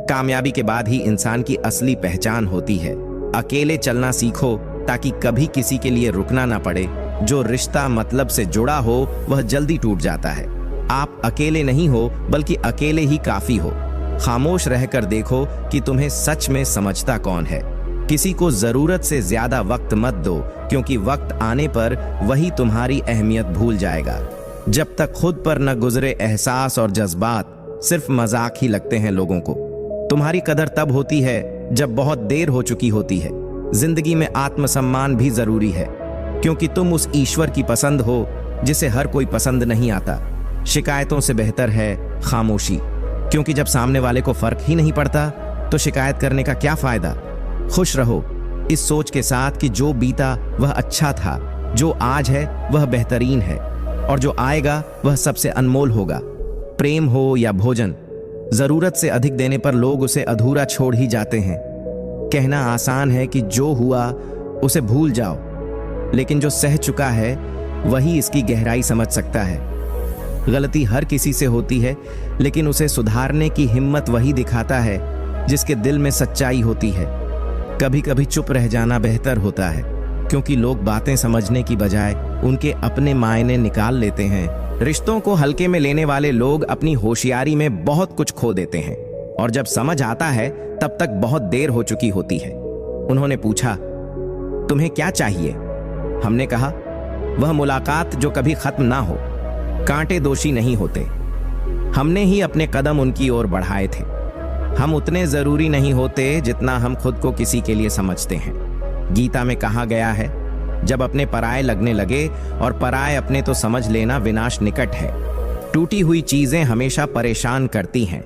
कामयाबी के बाद ही इंसान की असली पहचान होती है। अकेले चलना सीखो ताकि कभी किसी के लिए रुकना ना पड़े। जो रिश्ता मतलब से जुड़ा हो वह जल्दी टूट जाता है। आप अकेले नहीं हो बल्कि अकेले ही काफी हो। खामोश रहकर देखो कि तुम्हें सच में समझता कौन है। किसी को जरूरत से ज्यादा वक्त मत दो, क्योंकि वक्त आने पर वही तुम्हारी अहमियत भूल जाएगा। जब तक खुद पर न गुजरे एहसास और जज्बात सिर्फ मजाक ही लगते हैं लोगों को। तुम्हारी कदर तब होती है जब बहुत देर हो चुकी होती है। जिंदगी में आत्मसम्मान भी जरूरी है, क्योंकि तुम उस ईश्वर की पसंद हो जिसे हर कोई पसंद नहीं आता। शिकायतों से बेहतर है खामोशी, क्योंकि जब सामने वाले को फर्क ही नहीं पड़ता तो शिकायत करने का क्या फायदा। खुश रहो इस सोच के साथ कि जो बीता वह अच्छा था, जो आज है वह बेहतरीन है, और जो आएगा वह सबसे अनमोल होगा। प्रेम हो या भोजन, जरूरत से अधिक देने पर लोग उसे अधूरा छोड़ ही जाते हैं। कहना आसान है कि जो हुआ उसे भूल जाओ, लेकिन जो सह चुका है वही इसकी गहराई समझ सकता है। गलती हर किसी से होती है, लेकिन उसे सुधारने की हिम्मत वही दिखाता है जिसके दिल में सच्चाई होती है। कभी कभी चुप रह जाना बेहतर होता है, क्योंकि लोग बातें समझने की बजाय उनके अपने मायने निकाल लेते हैं। रिश्तों को हल्के में लेने वाले लोग अपनी होशियारी में बहुत कुछ खो देते हैं, और जब समझ आता है तब तक बहुत देर हो चुकी होती है। उन्होंने पूछा, तुम्हें क्या चाहिए? हमने कहा, वह मुलाकात जो कभी खत्म ना हो। कांटे दोषी नहीं होते। हमने ही अपने कदम उनकी ओर बढ़ाए थे। हम उतने जरूरी नहीं होते जितना हम खुद को किसी के लिए समझते हैं। गीता में कहा गया है, जब अपने पराये लगने लगे और पराये अपने तो समझ लेना विनाश निकट है। टूटी हुई चीजें हमेशा परेशान करती हैं,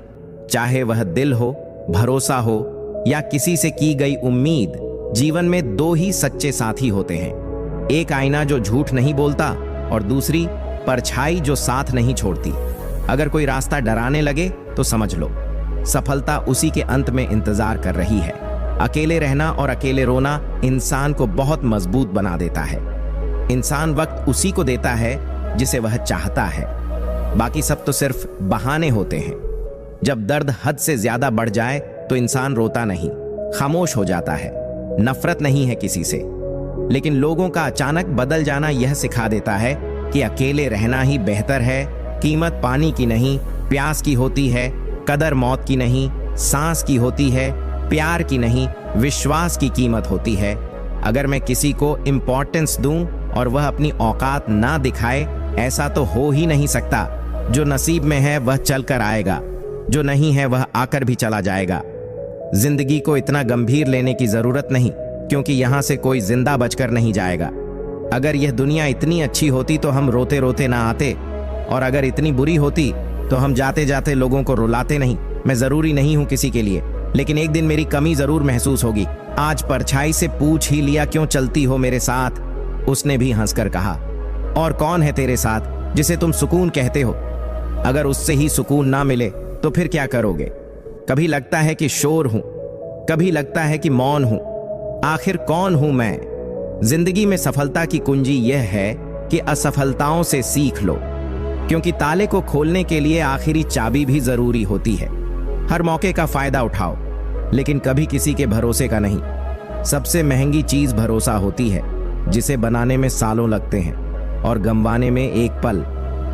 चाहे वह दिल हो, भरोसा हो या किसी से की गई उम्मीद। जीवन में दो ही सच्चे साथी होते हैं, एक आईना जो झूठ नहीं बोलता और दूसरी परछाई जो साथ नहीं छोड़ती। अगर कोई रास्ता डराने लगे तो समझ लो सफलता उसी के अंत में इंतजार कर रही है। अकेले रहना और अकेले रोना इंसान को बहुत मजबूत बना देता है। इंसान वक्त उसी को देता है जिसे वह चाहता है, बाकी सब तो सिर्फ बहाने होते हैं। जब दर्द हद से ज्यादा बढ़ जाए तो इंसान रोता नहीं, खामोश हो जाता है। नफरत नहीं है किसी से, लेकिन लोगों का अचानक बदल जाना यह सिखा देता है कि अकेले रहना ही बेहतर है। कीमत पानी की नहीं, प्यास की होती है। कदर मौत की नहीं, सांस की होती है। प्यार की नहीं, विश्वास की कीमत होती है। अगर मैं किसी को इम्पोर्टेंस दूं और वह अपनी औकात ना दिखाए, ऐसा तो हो ही नहीं सकता। जो नसीब में है वह चल कर आएगा, जो नहीं है वह आकर भी चला जाएगा। जिंदगी को इतना गंभीर लेने की जरूरत नहीं, क्योंकि यहां से कोई जिंदा बचकर नहीं जाएगा। अगर यह दुनिया इतनी अच्छी होती तो हम रोते रोते ना आते, और अगर इतनी बुरी होती तो हम जाते जाते लोगों को रुलाते नहीं। मैं जरूरी नहीं हूं किसी के लिए, लेकिन एक दिन मेरी कमी जरूर महसूस होगी। आज परछाई से पूछ ही लिया, क्यों चलती हो मेरे साथ? उसने भी हंसकर कहा, और कौन है तेरे साथ जिसे तुम सुकून कहते हो? अगर उससे ही सुकून ना मिले तो फिर क्या करोगे? कभी लगता है कि शोर हूं, कभी लगता है कि मौन हूं। आखिर कौन हूं मैं? जिंदगी में सफलता की कुंजी यह है कि असफलताओं से सीख लो, क्योंकि ताले को खोलने के लिए आखिरी चाबी भी जरूरी होती है। हर मौके का फायदा उठाओ, लेकिन कभी किसी के भरोसे का नहीं। सबसे महंगी चीज भरोसा होती है, जिसे बनाने में सालों लगते हैं और गंवाने में एक पल।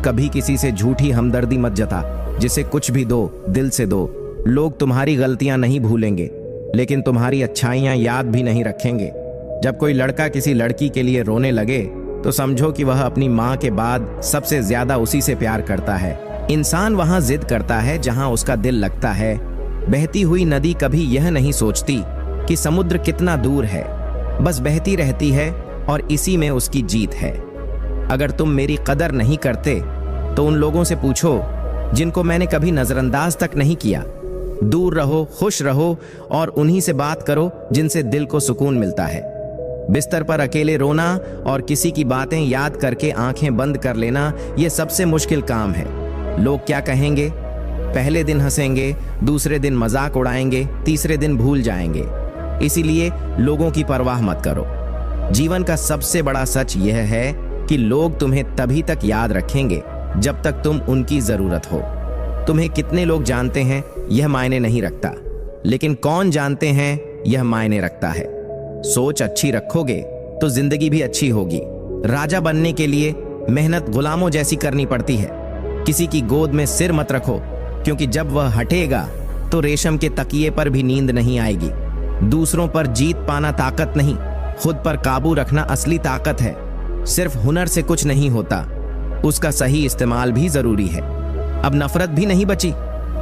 कभी किसी से झूठी हमदर्दी मत जता, जिसे कुछ भी दो दिल से दो। लोग तुम्हारी गलतियां नहीं भूलेंगे, लेकिन तुम्हारी अच्छाइयां याद भी नहीं रखेंगे। जब कोई लड़का किसी लड़की के लिए रोने लगे तो समझो कि वह अपनी माँ के बाद सबसे ज्यादा उसी से प्यार करता है। इंसान वहां जिद करता है जहां उसका दिल लगता है। बहती हुई नदी कभी यह नहीं सोचती कि समुद्र कितना दूर है, बस बहती रहती है और इसी में उसकी जीत है। अगर तुम मेरी कदर नहीं करते तो उन लोगों से पूछो जिनको मैंने कभी नजरअंदाज तक नहीं किया। दूर रहो, खुश रहो और उन्हीं से बात करो जिनसे दिल को सुकून मिलता है। बिस्तर पर अकेले रोना और किसी की बातें याद करके आंखें बंद कर लेना, यह सबसे मुश्किल काम है। लोग क्या कहेंगे? पहले दिन हंसेंगे, दूसरे दिन मजाक उड़ाएंगे, तीसरे दिन भूल जाएंगे। इसीलिए लोगों की परवाह मत करो। जीवन का सबसे बड़ा सच यह है कि लोग तुम्हें तभी तक याद रखेंगे जब तक तुम उनकी जरूरत हो। तुम्हें कितने लोग जानते हैं यह मायने नहीं रखता, लेकिन कौन जानते हैं यह मायने रखता है। सोच अच्छी रखोगे तो जिंदगी भी अच्छी होगी। राजा बनने के लिए मेहनत गुलामों जैसी करनी पड़ती है। किसी की गोद में सिर मत रखो, क्योंकि जब वह हटेगा तो रेशम के तकिए पर भी नींद नहीं आएगी। दूसरों पर जीत पाना ताकत नहीं, खुद पर काबू रखना असली ताकत है। सिर्फ हुनर से कुछ नहीं होता, उसका सही इस्तेमाल भी जरूरी है। अब नफरत भी नहीं बची,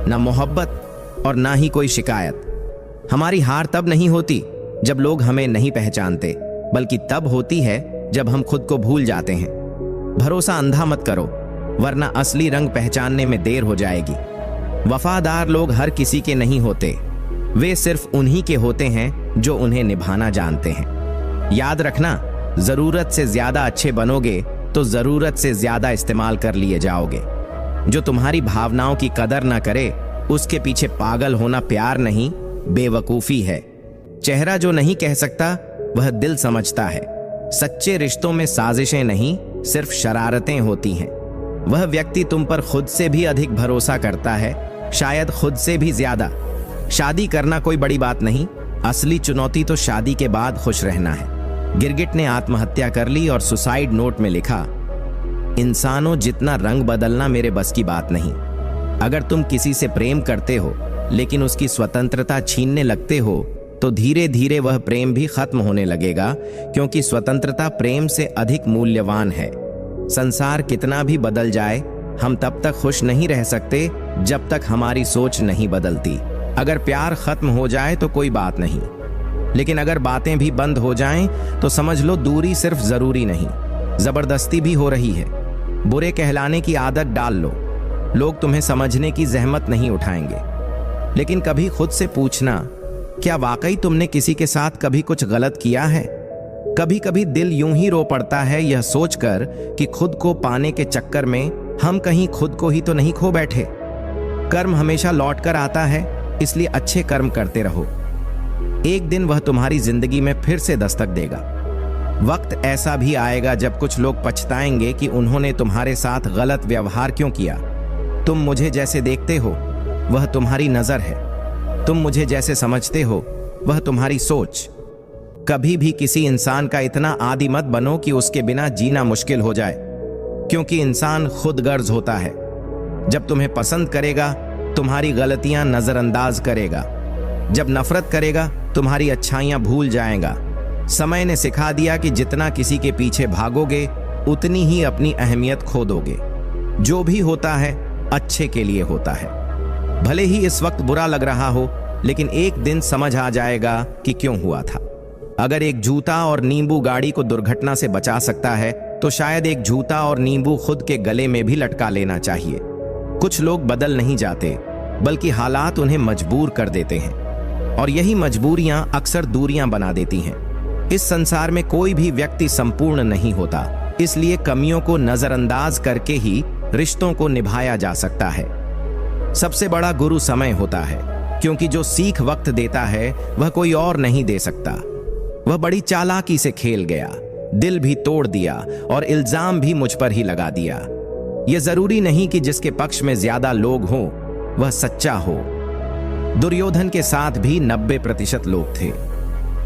ना मोहब्बत और ना ही कोई शिकायत। हमारी हार तब नहीं होती जब लोग हमें नहीं पहचानते, बल्कि तब होती है जब हम खुद को भूल जाते हैं। भरोसा अंधा मत करो, वरना असली रंग पहचानने में देर हो जाएगी। वफादार लोग हर किसी के नहीं होते, वे सिर्फ उन्हीं के होते हैं जो उन्हें निभाना जानते हैं। याद रखना, जरूरत से ज्यादा अच्छे बनोगे तो जरूरत से ज्यादा इस्तेमाल कर लिए जाओगे। जो तुम्हारी भावनाओं की कदर ना करे, उसके पीछे पागल होना प्यार नहीं, बेवकूफी है। चेहरा जो नहीं कह सकता, वह दिल समझता है। सच्चे रिश्तों में साजिशें नहीं, सिर्फ शरारतें होती हैं। वह व्यक्ति तुम पर खुद से भी अधिक भरोसा करता है, शायद खुद से भी ज्यादा। शादी करना कोई बड़ी बात नहीं, असली चुनौती तो शादी के बाद खुश रहना है। गिरगिट ने आत्महत्या कर ली और सुसाइड नोट में लिखा, इंसानों जितना रंग बदलना मेरे बस की बात नहीं। अगर तुम किसी से प्रेम करते हो लेकिन उसकी स्वतंत्रता छीनने लगते हो, तो धीरे धीरे वह प्रेम भी खत्म होने लगेगा, क्योंकि स्वतंत्रता प्रेम से अधिक मूल्यवान है। संसार कितना भी बदल जाए, हम तब तक खुश नहीं रह सकते जब तक हमारी सोच नहीं बदलती। अगर प्यार खत्म हो जाए तो कोई बात नहीं, लेकिन अगर बातें भी बंद हो जाएं तो समझ लो दूरी सिर्फ जरूरी नहीं, जबरदस्ती भी हो रही है। बुरे कहलाने की आदत डाल लो, लोग तुम्हें समझने की जहमत नहीं उठाएंगे। लेकिन कभी खुद से पूछना, क्या वाकई तुमने किसी के साथ कभी कुछ गलत किया है? कभी कभी दिल यूं ही रो पड़ता है यह सोचकर कि खुद को पाने के चक्कर में हम कहीं खुद को ही तो नहीं खो बैठे। कर्म हमेशा लौट कर आता है, इसलिए अच्छे कर्म करते रहो। एक दिन वह तुम्हारी जिंदगी में फिर से दस्तक देगा। वक्त ऐसा भी आएगा जब कुछ लोग पछताएंगे कि उन्होंने तुम्हारे साथ गलत व्यवहार क्यों किया। तुम मुझे जैसे देखते हो वह तुम्हारी नजर है, तुम मुझे जैसे समझते हो वह तुम्हारी सोच। कभी भी किसी इंसान का इतना आदी मत बनो कि उसके बिना जीना मुश्किल हो जाए, क्योंकि इंसान खुद गर्ज होता है। जब तुम्हें पसंद करेगा तुम्हारी गलतियां नजरअंदाज करेगा, जब नफरत करेगा तुम्हारी अच्छाइयां भूल जाएगा। समय ने सिखा दिया कि जितना किसी के पीछे भागोगे उतनी ही अपनी अहमियत खो दोगे। जो भी होता है अच्छे के लिए होता है। भले ही इस वक्त बुरा लग रहा हो, लेकिन एक दिन समझ आ जाएगा कि क्यों हुआ था। अगर एक जूता और नींबू गाड़ी को दुर्घटना से बचा सकता है, तो शायद एक जूता और नींबू खुद के गले में भी लटका लेना चाहिए। कुछ लोग बदल नहीं जाते, बल्कि हालात उन्हें मजबूर कर देते हैं, और यही मजबूरियां अक्सर दूरियां बना देती हैं। इस संसार में कोई भी व्यक्ति संपूर्ण नहीं होता, इसलिए कमियों को नजरअंदाज करके ही रिश्तों को निभाया जा सकता है। सबसे बड़ा गुरु समय होता है, क्योंकि जो सीख वक्त देता है वह कोई और नहीं दे सकता। वह बड़ी चालाकी से खेल गया, दिल भी तोड़ दिया और इल्जाम भी मुझ पर ही लगा दिया। यह जरूरी नहीं कि जिसके पक्ष में ज्यादा लोग हों वह सच्चा हो। दुर्योधन के साथ भी 90% लोग थे।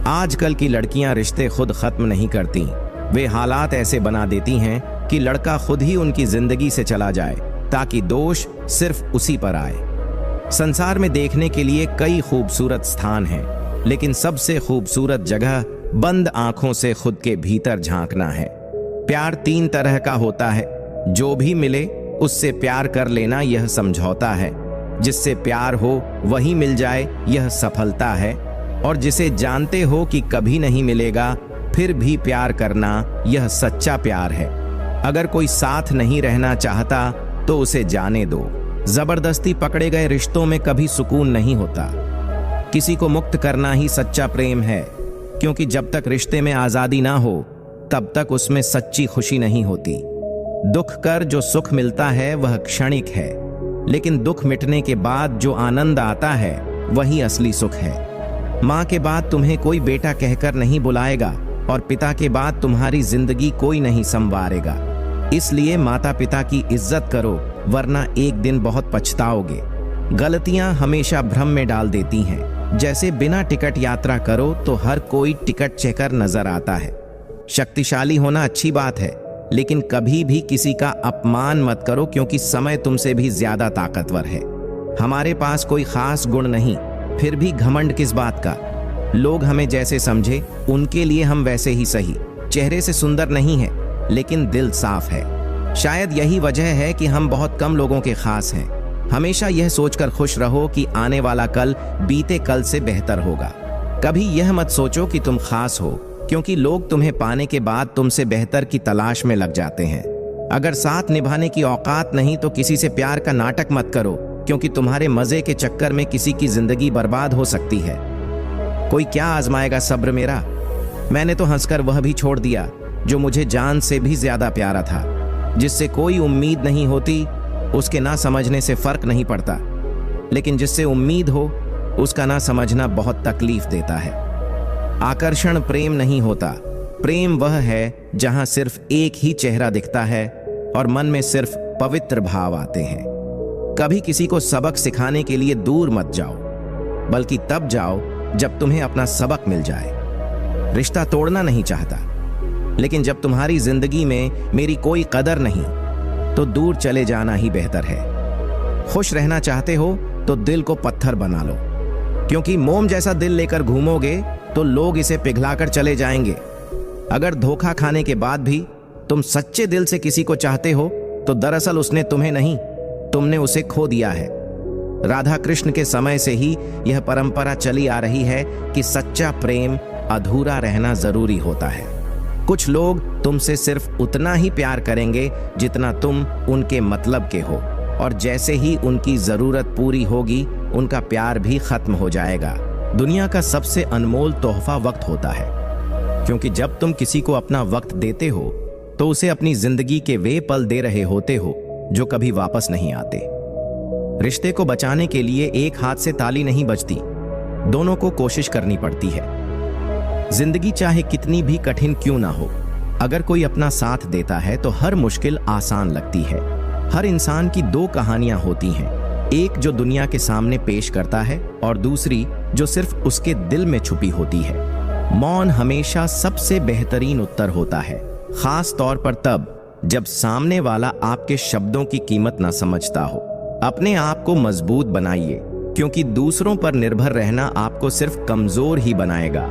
आजकल की लड़कियां रिश्ते खुद खत्म नहीं करती, वे हालात ऐसे बना देती हैं कि लड़का खुद ही उनकी जिंदगी से चला जाए, ताकि दोष सिर्फ उसी पर आए। संसार में देखने के लिए कई खूबसूरत स्थान हैं, लेकिन सबसे खूबसूरत जगह बंद आंखों से खुद के भीतर झांकना है। प्यार 3 तरह का होता है, जो भी मिले उससे प्यार कर लेना यह समझौता है। जिससे प्यार हो वही मिल जाए यह सफलता है, और जिसे जानते हो कि कभी नहीं मिलेगा फिर भी प्यार करना यह सच्चा प्यार है। अगर कोई साथ नहीं रहना चाहता तो उसे जाने दो। जबरदस्ती पकड़े गए रिश्तों में कभी सुकून नहीं होता। किसी को मुक्त करना ही सच्चा प्रेम है, क्योंकि जब तक रिश्ते में आजादी ना हो तब तक उसमें सच्ची खुशी नहीं होती। दुख कर जो सुख मिलता है वह क्षणिक है, लेकिन दुख मिटने के बाद जो आनंद आता है वही असली सुख है। माँ के बाद तुम्हें कोई बेटा कहकर नहीं बुलाएगा, और पिता के बाद तुम्हारी जिंदगी कोई नहीं संवारेगा। इसलिए माता पिता की इज्जत करो, वरना एक दिन बहुत पछताओगे। गलतियां हमेशा भ्रम में डाल देती हैं। जैसे बिना टिकट यात्रा करो तो हर कोई टिकट चेकर नजर आता है। शक्तिशाली होना अच्छी बात है, लेकिन कभी भी किसी का अपमान मत करो, क्योंकि समय तुमसे भी ज्यादा ताकतवर है। हमारे पास कोई खास गुण नहीं, फिर भी घमंड किस बात का। लोग हमें जैसे समझे उनके लिए हम वैसे ही सही। चेहरे से सुंदर नहीं है, लेकिन दिल साफ है। शायद यही वजह है कि हम बहुत कम लोगों के खास हैं। हमेशा यह सोचकर खुश रहो कि आने वाला कल बीते कल से बेहतर होगा। कभी यह मत सोचो कि तुम खास हो, क्योंकि लोग तुम्हें पाने के बाद तुमसे बेहतर की तलाश में लग जाते हैं। अगर साथ निभाने की औकात नहीं तो किसी से प्यार का नाटक मत करो, क्योंकि तुम्हारे मजे के चक्कर में किसी की जिंदगी बर्बाद हो सकती है। कोई क्या आजमाएगा सब्र मेरा? मैंने तो हंसकर वह भी छोड़ दिया जो मुझे जान से भी ज्यादा प्यारा था। जिससे कोई उम्मीद नहीं होती उसके ना समझने से फर्क नहीं पड़ता, लेकिन जिससे उम्मीद हो उसका ना समझना बहुत तकलीफ देता है। आकर्षण प्रेम नहीं होता। प्रेम वह है जहां सिर्फ एक ही चेहरा दिखता है और मन में सिर्फ पवित्र भाव आते हैं। कभी किसी को सबक सिखाने के लिए दूर मत जाओ, बल्कि तब जाओ जब तुम्हें अपना सबक मिल जाए। रिश्ता तोड़ना नहीं चाहता, लेकिन जब तुम्हारी जिंदगी में मेरी कोई कदर नहीं तो दूर चले जाना ही बेहतर है। खुश रहना चाहते हो तो दिल को पत्थर बना लो, क्योंकि मोम जैसा दिल लेकर घूमोगे तो लोग इसे पिघलाकर चले जाएंगे। अगर धोखा खाने के बाद भी तुम सच्चे दिल से किसी को चाहते हो तो दरअसल उसने तुम्हें नहीं, तुमने उसे खो दिया है। राधा कृष्ण के समय से ही यह परंपरा चली आ रही है कि सच्चा प्रेम अधूरा रहना जरूरी होता है। कुछ लोग तुमसे सिर्फ उतना ही प्यार करेंगे जितना तुम उनके मतलब के हो, और जैसे ही उनकी जरूरत पूरी होगी उनका प्यार भी खत्म हो जाएगा। दुनिया का सबसे अनमोल तोहफा वक्त होता है, क्योंकि जब तुम किसी को अपना वक्त देते हो तो उसे अपनी जिंदगी के वे पल दे रहे होते हो जो कभी वापस नहीं आते। रिश्ते को बचाने के लिए एक हाथ से ताली नहीं बजती, दोनों को कोशिश करनी पड़ती है। जिंदगी चाहे कितनी भी कठिन क्यों ना हो, अगर कोई अपना साथ देता है तो हर मुश्किल आसान लगती है। हर इंसान की दो कहानियां होती हैं, एक जो दुनिया के सामने पेश करता है और दूसरी जो सिर्फ उसके दिल में छुपी होती है। मौन हमेशा सबसे बेहतरीन उत्तर होता है, खास तौर पर तब जब सामने वाला आपके शब्दों की कीमत ना समझता हो। अपने आप को मजबूत बनाइए, क्योंकि दूसरों पर निर्भर रहना आपको सिर्फ कमजोर ही बनाएगा।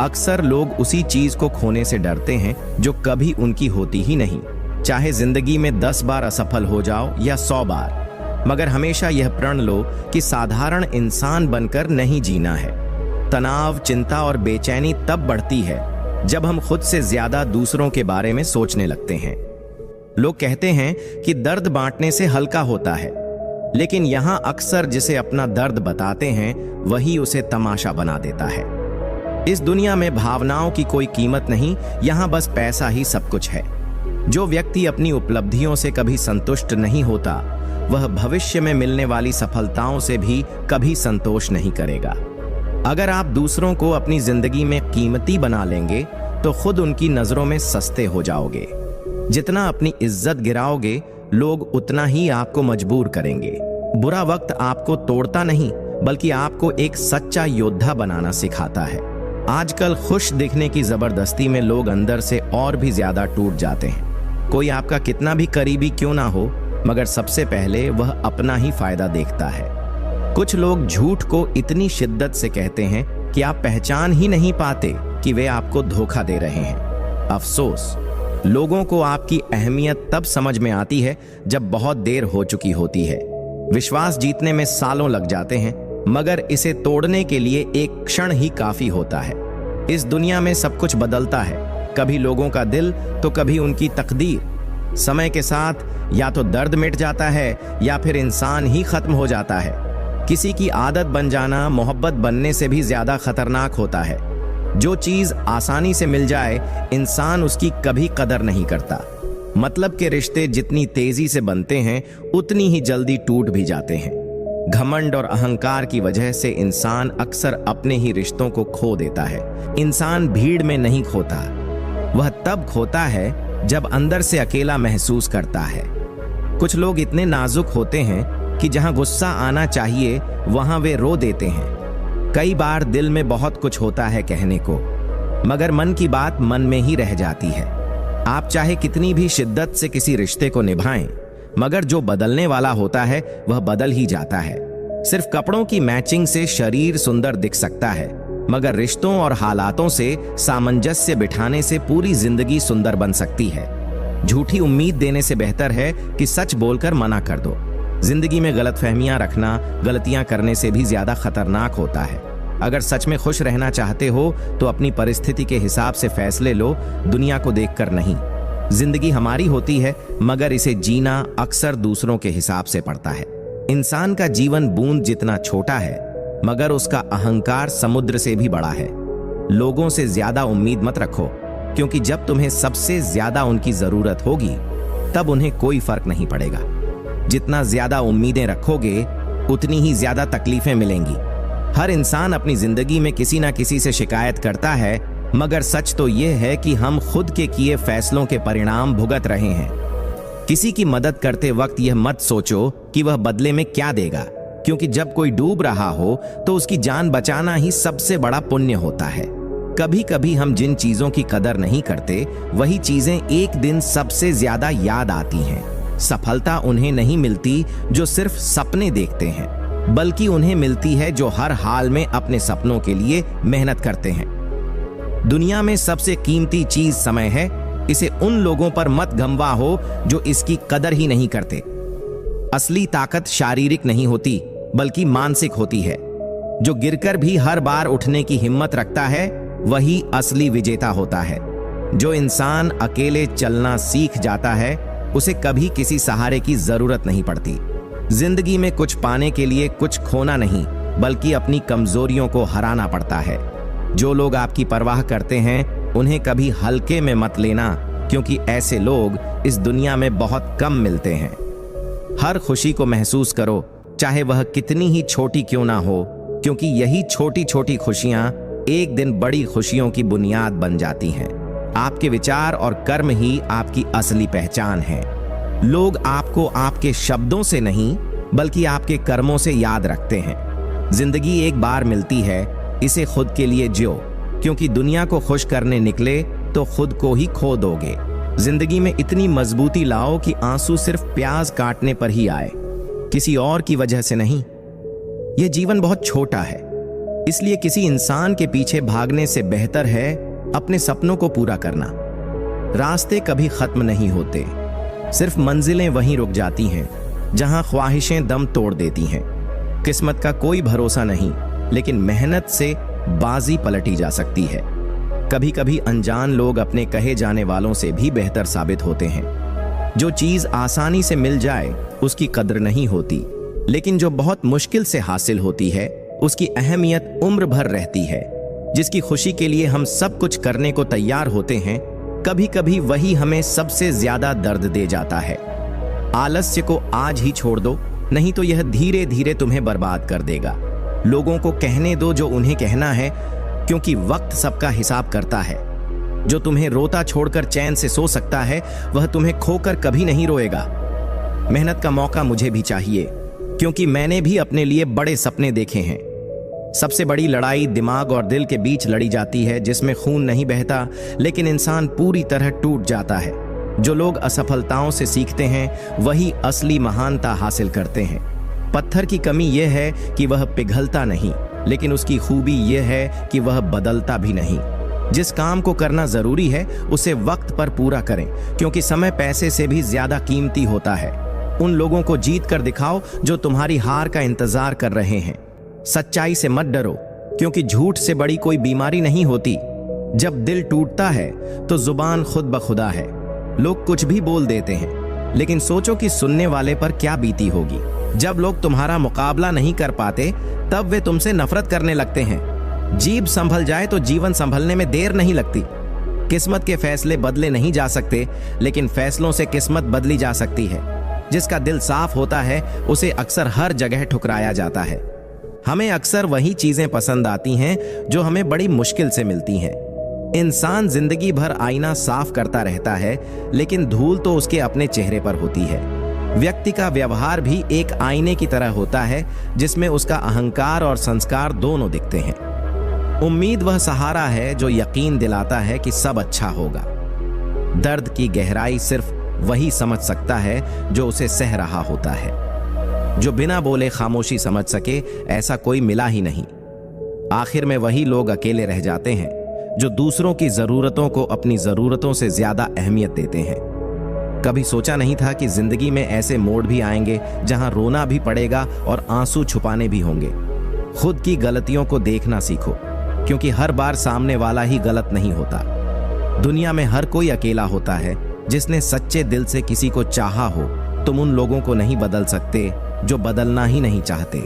अक्सर लोग उसी चीज को खोने से डरते हैं जो कभी उनकी होती ही नहीं। चाहे जिंदगी में 10 बार असफल हो जाओ या 100 बार, मगर हमेशा यह प्रण लो कि साधारण इंसान बनकर नहीं जीना है। तनाव, चिंता और बेचैनी तब बढ़ती है जब हम खुद से ज्यादा दूसरों के बारे में सोचने लगते हैं। लोग कहते हैं कि दर्द बांटने से हल्का होता है, लेकिन यहां अक्सर जिसे अपना दर्द बताते हैं वही उसे तमाशा बना देता है। इस दुनिया में भावनाओं की कोई कीमत नहीं, यहां बस पैसा ही सब कुछ है। जो व्यक्ति अपनी उपलब्धियों से कभी संतुष्ट नहीं होता, वह भविष्य में मिलने वाली सफलताओं से भी कभी संतोष नहीं करेगा। अगर आप दूसरों को अपनी जिंदगी में कीमती बना लेंगे तो खुद उनकी नजरों में सस्ते हो जाओगे। जितना अपनी इज्जत गिराओगे, लोग उतना ही आपको मजबूर करेंगे। बुरा वक्त आपको तोड़ता नहीं, बल्कि आपको एक सच्चा योद्धा बनाना सिखाता है। आजकल खुश दिखने की जबरदस्ती में लोग अंदर से और भी ज्यादा टूट जाते हैं। कोई आपका कितना भी करीबी क्यों ना हो, मगर सबसे पहले वह अपना ही फायदा देखता है। कुछ लोग झूठ को इतनी शिद्दत से कहते हैं कि आप पहचान ही नहीं पाते कि वे आपको धोखा दे रहे हैं। अफसोस, लोगों को आपकी अहमियत तब समझ में आती है जब बहुत देर हो चुकी होती है। विश्वास जीतने में सालों लग जाते हैं, मगर इसे तोड़ने के लिए एक क्षण ही काफी होता है। इस दुनिया में सब कुछ बदलता है, कभी लोगों का दिल तो कभी उनकी तकदीर। समय के साथ या तो दर्द मिट जाता है या फिर इंसान ही खत्म हो जाता है। किसी की आदत बन जाना मोहब्बत बनने से भी ज्यादा खतरनाक होता है। जो चीज आसानी से मिल जाए, इंसान उसकी कभी कदर नहीं करता। मतलब के रिश्ते जितनी तेजी से बनते हैं, उतनी ही जल्दी टूट भी जाते हैं। घमंड और अहंकार की वजह से इंसान अक्सर अपने ही रिश्तों को खो देता है। इंसान भीड़ में नहीं खोता, वह तब खोता है जब अंदर से अकेला महसूस करता है। कुछ लोग इतने नाजुक होते हैं कि जहां गुस्सा आना चाहिए वहां वे रो देते हैं। कई बार दिल में बहुत कुछ होता है कहने को, मगर मन की बात मन में ही रह जाती है। आप चाहे कितनी भी शिद्दत से किसी रिश्ते को निभाएं, मगर जो बदलने वाला होता है वह बदल ही जाता है। सिर्फ कपड़ों की मैचिंग से शरीर सुंदर दिख सकता है, मगर रिश्तों और हालातों से सामंजस्य बिठाने से पूरी जिंदगी सुंदर बन सकती है। झूठी उम्मीद देने से बेहतर है कि सच बोलकर मना कर दो। जिंदगी में गलतफहमियां रखना गलतियां करने से भी ज्यादा खतरनाक होता है। अगर सच में खुश रहना चाहते हो तो अपनी परिस्थिति के हिसाब से फैसले लो, दुनिया को देखकर नहीं। जिंदगी हमारी होती है, मगर इसे जीना अक्सर दूसरों के हिसाब से पड़ता है। इंसान का जीवन बूंद जितना छोटा है, मगर उसका अहंकार समुद्र से भी बड़ा है। लोगों से ज्यादा उम्मीद मत रखो, क्योंकि जब तुम्हें सबसे ज्यादा उनकी जरूरत होगी तब उन्हें कोई फर्क नहीं पड़ेगा। जितना ज्यादा उम्मीदें रखोगे उतनी ही ज्यादा तकलीफें मिलेंगी। हर इंसान अपनी जिंदगी में किसी ना किसी से शिकायत करता है, मगर सच तो यह है कि हम खुद के किए फैसलों के परिणाम भुगत रहे हैं। किसी की मदद करते वक्त यह मत सोचो कि वह बदले में क्या देगा, क्योंकि जब कोई डूब रहा हो तो उसकी जान बचाना ही सबसे बड़ा पुण्य होता है। कभी कभी हम जिन चीजों की कदर नहीं करते, वही चीजें एक दिन सबसे ज्यादा याद आती हैं। सफलता उन्हें नहीं मिलती जो सिर्फ सपने देखते हैं, बल्कि उन्हें मिलती है जो हर हाल में अपने सपनों के लिए मेहनत करते हैं। दुनिया में सबसे कीमती चीज समय है। इसे उन लोगों पर मत गंवा हो जो इसकी कदर ही नहीं करते। असली ताकत शारीरिक नहीं होती, बल्कि मानसिक होती है। जो गिरकर भी हर बार उठने की हिम्मत रखता है, वही असली विजेता होता है। जो इंसान अकेले चलना सीख जाता है, उसे कभी किसी सहारे की जरूरत नहीं पड़ती। जिंदगी में कुछ पाने के लिए कुछ खोना नहीं, बल्कि अपनी कमजोरियों को हराना पड़ता है। जो लोग आपकी परवाह करते हैं, उन्हें कभी हल्के में मत लेना, क्योंकि ऐसे लोग इस दुनिया में बहुत कम मिलते हैं। हर खुशी को महसूस करो, चाहे वह कितनी ही छोटी क्यों ना हो, क्योंकि यही छोटी छोटी खुशियां एक दिन बड़ी खुशियों की बुनियाद बन जाती हैं। आपके विचार और कर्म ही आपकी असली पहचान है। लोग आपको आपके शब्दों से नहीं, बल्कि आपके कर्मों से याद रखते हैं। जिंदगी एक बार मिलती है, इसे खुद के लिए जियो, क्योंकि दुनिया को खुश करने निकले तो खुद को ही खो दोगे। जिंदगी में इतनी मजबूती लाओ कि आंसू सिर्फ प्याज काटने पर ही आए, किसी और की वजह से नहीं। यह जीवन बहुत छोटा है, इसलिए किसी इंसान के पीछे भागने से बेहतर है अपने सपनों को पूरा करना। रास्ते कभी खत्म नहीं होते, सिर्फ मंजिलें वहीं रुक जाती हैं जहां ख्वाहिशें दम तोड़ देती हैं। किस्मत का कोई भरोसा नहीं, लेकिन मेहनत से बाजी पलटी जा सकती है। कभी कभी अनजान लोग अपने कहे जाने वालों से भी बेहतर साबित होते हैं। जो चीज आसानी से मिल जाए उसकी कद्र नहीं होती, लेकिन जो बहुत मुश्किल से हासिल होती है उसकी अहमियत उम्र भर रहती है। जिसकी खुशी के लिए हम सब कुछ करने को तैयार होते हैं, कभी कभी वही हमें सबसे ज्यादा दर्द दे जाता है। आलस्य को आज ही छोड़ दो, नहीं तो यह धीरे धीरे तुम्हें बर्बाद कर देगा। लोगों को कहने दो जो उन्हें कहना है, क्योंकि वक्त सबका हिसाब करता है। जो तुम्हें रोता छोड़कर चैन से सो सकता है, वह तुम्हें खोकर कभी नहीं रोएगा। मेहनत का मौका मुझे भी चाहिए, क्योंकि मैंने भी अपने लिए बड़े सपने देखे हैं। सबसे बड़ी लड़ाई दिमाग और दिल के बीच लड़ी जाती है, जिसमें खून नहीं बहता, लेकिन इंसान पूरी तरह टूट जाता है। जो लोग असफलताओं से सीखते हैं, वही असली महानता हासिल करते हैं। पत्थर की कमी यह है कि वह पिघलता नहीं, लेकिन उसकी खूबी यह है कि वह बदलता भी नहीं। जिस काम को करना जरूरी है, उसे वक्त पर पूरा करें, क्योंकि समय पैसे से भी ज्यादा कीमती होता है। उन लोगों को जीत कर दिखाओ जो तुम्हारी हार का इंतजार कर रहे हैं। सच्चाई से मत डरो, क्योंकि झूठ से बड़ी कोई बीमारी नहीं होती। जब दिल टूटता है तो जुबान खुद ब खुदा है। लोग कुछ भी बोल देते हैं, लेकिन सोचो कि सुनने वाले पर क्या बीती होगी। जब लोग तुम्हारा मुकाबला नहीं कर पाते, तब वे तुमसे नफरत करने लगते हैं। जीभ संभल जाए तो जीवन संभलने में देर नहीं लगती। किस्मत के फैसले बदले नहीं जा सकते, लेकिन फैसलों से किस्मत बदली जा सकती है। जिसका दिल साफ होता है, उसे अक्सर हर जगह ठुकराया जाता है। हमें अक्सर वही चीजें पसंद आती हैं जो हमें बड़ी मुश्किल से मिलती हैं। इंसान जिंदगी भर आईना साफ करता रहता है, लेकिन धूल तो उसके अपने चेहरे पर होती है। व्यक्ति का व्यवहार भी एक आईने की तरह होता है, जिसमें उसका अहंकार और संस्कार दोनों दिखते हैं। उम्मीद वह सहारा है जो यकीन दिलाता है कि सब अच्छा होगा। दर्द की गहराई सिर्फ वही समझ सकता है जो उसे सह रहा होता है। जो बिना बोले खामोशी समझ सके, ऐसा कोई मिला ही नहीं। आखिर में वही लोग अकेले रह जाते हैं जो दूसरों की जरूरतों को अपनी जरूरतों से ज्यादा अहमियत देते हैं। कभी सोचा नहीं था कि जिंदगी में ऐसे मोड़ भी आएंगे जहां रोना भी पड़ेगा और आंसू छुपाने भी होंगे। खुद की गलतियों को देखना सीखो, क्योंकि हर बार सामने वाला ही गलत नहीं होता। दुनिया में हर कोई अकेला होता है जिसने सच्चे दिल से किसी को चाहा हो। तुम उन लोगों को नहीं बदल सकते जो बदलना ही नहीं चाहते।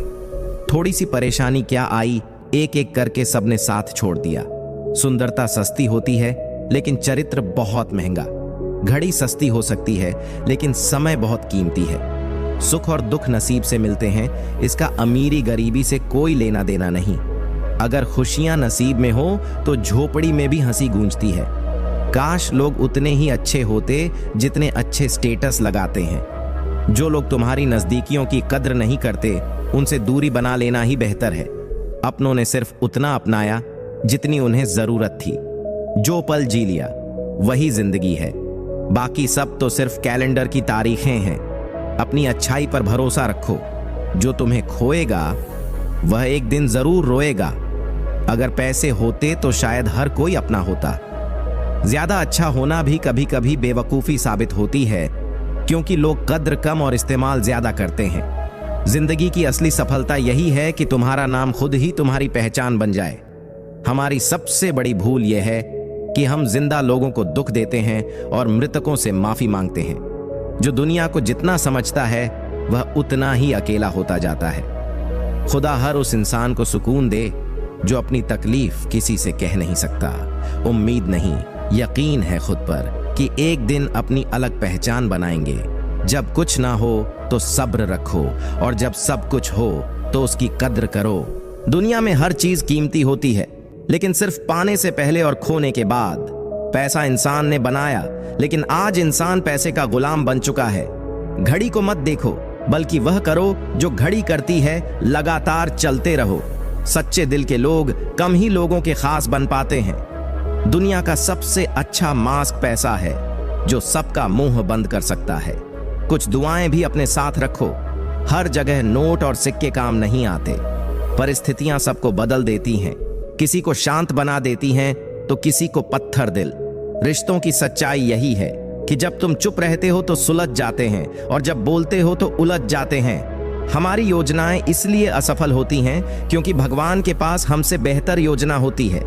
थोड़ी सी परेशानी क्या आई, एक एक करके सबने साथ छोड़ दिया। सुंदरता सस्ती होती है, लेकिन चरित्र बहुत महंगा। घड़ी सस्ती हो सकती है, लेकिन समय बहुत कीमती है। सुख और दुख नसीब से मिलते हैं, इसका अमीरी गरीबी से कोई लेना देना नहीं। अगर खुशियां नसीब में हो तो झोपड़ी में भी हंसी गूंजती है। काश लोग उतने ही अच्छे होते जितने अच्छे स्टेटस लगाते हैं। जो लोग तुम्हारी नजदीकियों की कद्र नहीं करते, उनसे दूरी बना लेना ही बेहतर है। अपनों ने सिर्फ उतना अपनाया जितनी उन्हें जरूरत थी। जो पल जी लिया वही जिंदगी है, बाकी सब तो सिर्फ कैलेंडर की तारीखें हैं। अपनी अच्छाई पर भरोसा रखो। जो तुम्हें खोएगा वह एक दिन जरूर रोएगा। अगर पैसे होते तो शायद हर कोई अपना होता। ज्यादा अच्छा होना भी कभी कभी बेवकूफी साबित होती है, क्योंकि लोग कद्र कम और इस्तेमाल ज्यादा करते हैं। जिंदगी की असली सफलता यही है कि तुम्हारा नाम खुद ही तुम्हारी पहचान बन जाए। हमारी सबसे बड़ी भूल यह है कि हम जिंदा लोगों को दुख देते हैं और मृतकों से माफी मांगते हैं। जो दुनिया को जितना समझता है वह उतना ही अकेला होता जाता है। खुदा हर उस इंसान को सुकून दे जो अपनी तकलीफ किसी से कह नहीं सकता। उम्मीद नहीं, यकीन है खुद पर कि एक दिन अपनी अलग पहचान बनाएंगे। जब कुछ ना हो तो सब्र रखो, और जब सब कुछ हो तो उसकी कद्र करो। दुनिया में हर चीज कीमती होती है, लेकिन सिर्फ पाने से पहले और खोने के बाद। पैसा इंसान ने बनाया, लेकिन आज इंसान पैसे का गुलाम बन चुका है। घड़ी को मत देखो, बल्कि वह करो जो घड़ी करती है। लगातार चलते रहो। सच्चे दिल के लोग कम ही लोगों के खास बन पाते हैं। दुनिया का सबसे अच्छा मास्क पैसा है, जो सबका मुंह बंद कर सकता है। कुछ दुआएं भी अपने साथ रखो। हर जगह नोट और सिक्के काम नहीं आते। परिस्थितियां सबको बदल देती हैं। किसी को शांत बना देती हैं तो किसी को पत्थर दिल। रिश्तों की सच्चाई यही है कि जब तुम चुप रहते हो तो सुलझ जाते हैं, और जब बोलते हो तो उलझ जाते हैं। हमारी योजनाएं इसलिए असफल होती हैं क्योंकि भगवान के पास हमसे बेहतर योजना होती है।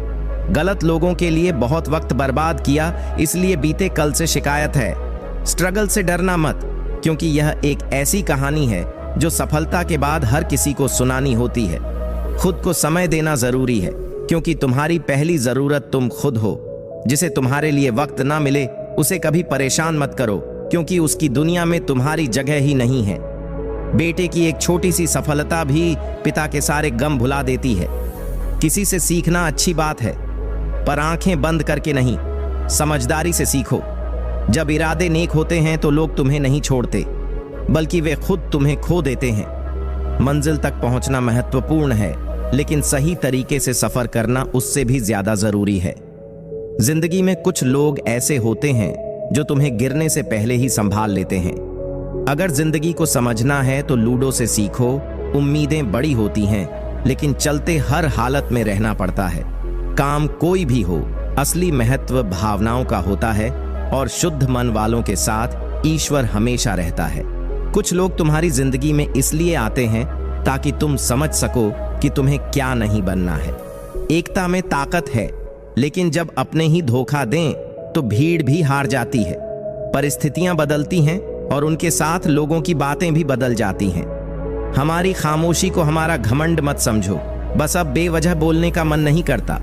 गलत लोगों के लिए बहुत वक्त बर्बाद किया, इसलिए बीते कल से शिकायत है। स्ट्रगल से डरना मत, क्योंकि यह एक ऐसी कहानी है जो सफलता के बाद हर किसी को सुनानी होती है। खुद को समय देना जरूरी है, क्योंकि तुम्हारी पहली जरूरत तुम खुद हो। जिसे तुम्हारे लिए वक्त ना मिले उसे कभी परेशान मत करो, क्योंकि उसकी दुनिया में तुम्हारी जगह ही नहीं है। बेटे की एक छोटी सी सफलता भी पिता के सारे गम भुला देती है। किसी से सीखना अच्छी बात है, पर आंखें बंद करके नहीं, समझदारी से सीखो। जब इरादे नेक होते हैं तो लोग तुम्हें नहीं छोड़ते, बल्कि वे खुद तुम्हें खो देते हैं। मंजिल तक पहुंचना महत्वपूर्ण है, लेकिन सही तरीके से सफर करना उससे भी ज्यादा जरूरी है। जिंदगी में कुछ लोग ऐसे होते हैं जो तुम्हें गिरने से पहले ही संभाल लेते हैं। अगर जिंदगी को समझना है तो लूडो से सीखो। उम्मीदें बड़ी होती हैं, लेकिन चलते हर हालत में रहना पड़ता है। काम कोई भी हो, असली महत्व भावनाओं का होता है, और शुद्ध मन वालों के साथ ईश्वर हमेशा रहता है। कुछ लोग तुम्हारी जिंदगी में इसलिए आते हैं ताकि तुम समझ सको कि तुम्हें क्या नहीं बनना है। एकता में ताकत है, लेकिन जब अपने ही धोखा दें तो भीड़ भी हार जाती है। परिस्थितियां बदलती हैं और उनके साथ लोगों की बातें भी बदल जाती हैं। हमारी खामोशी को हमारा घमंड मत समझो। बस अब बेवजह बोलने का मन नहीं करता।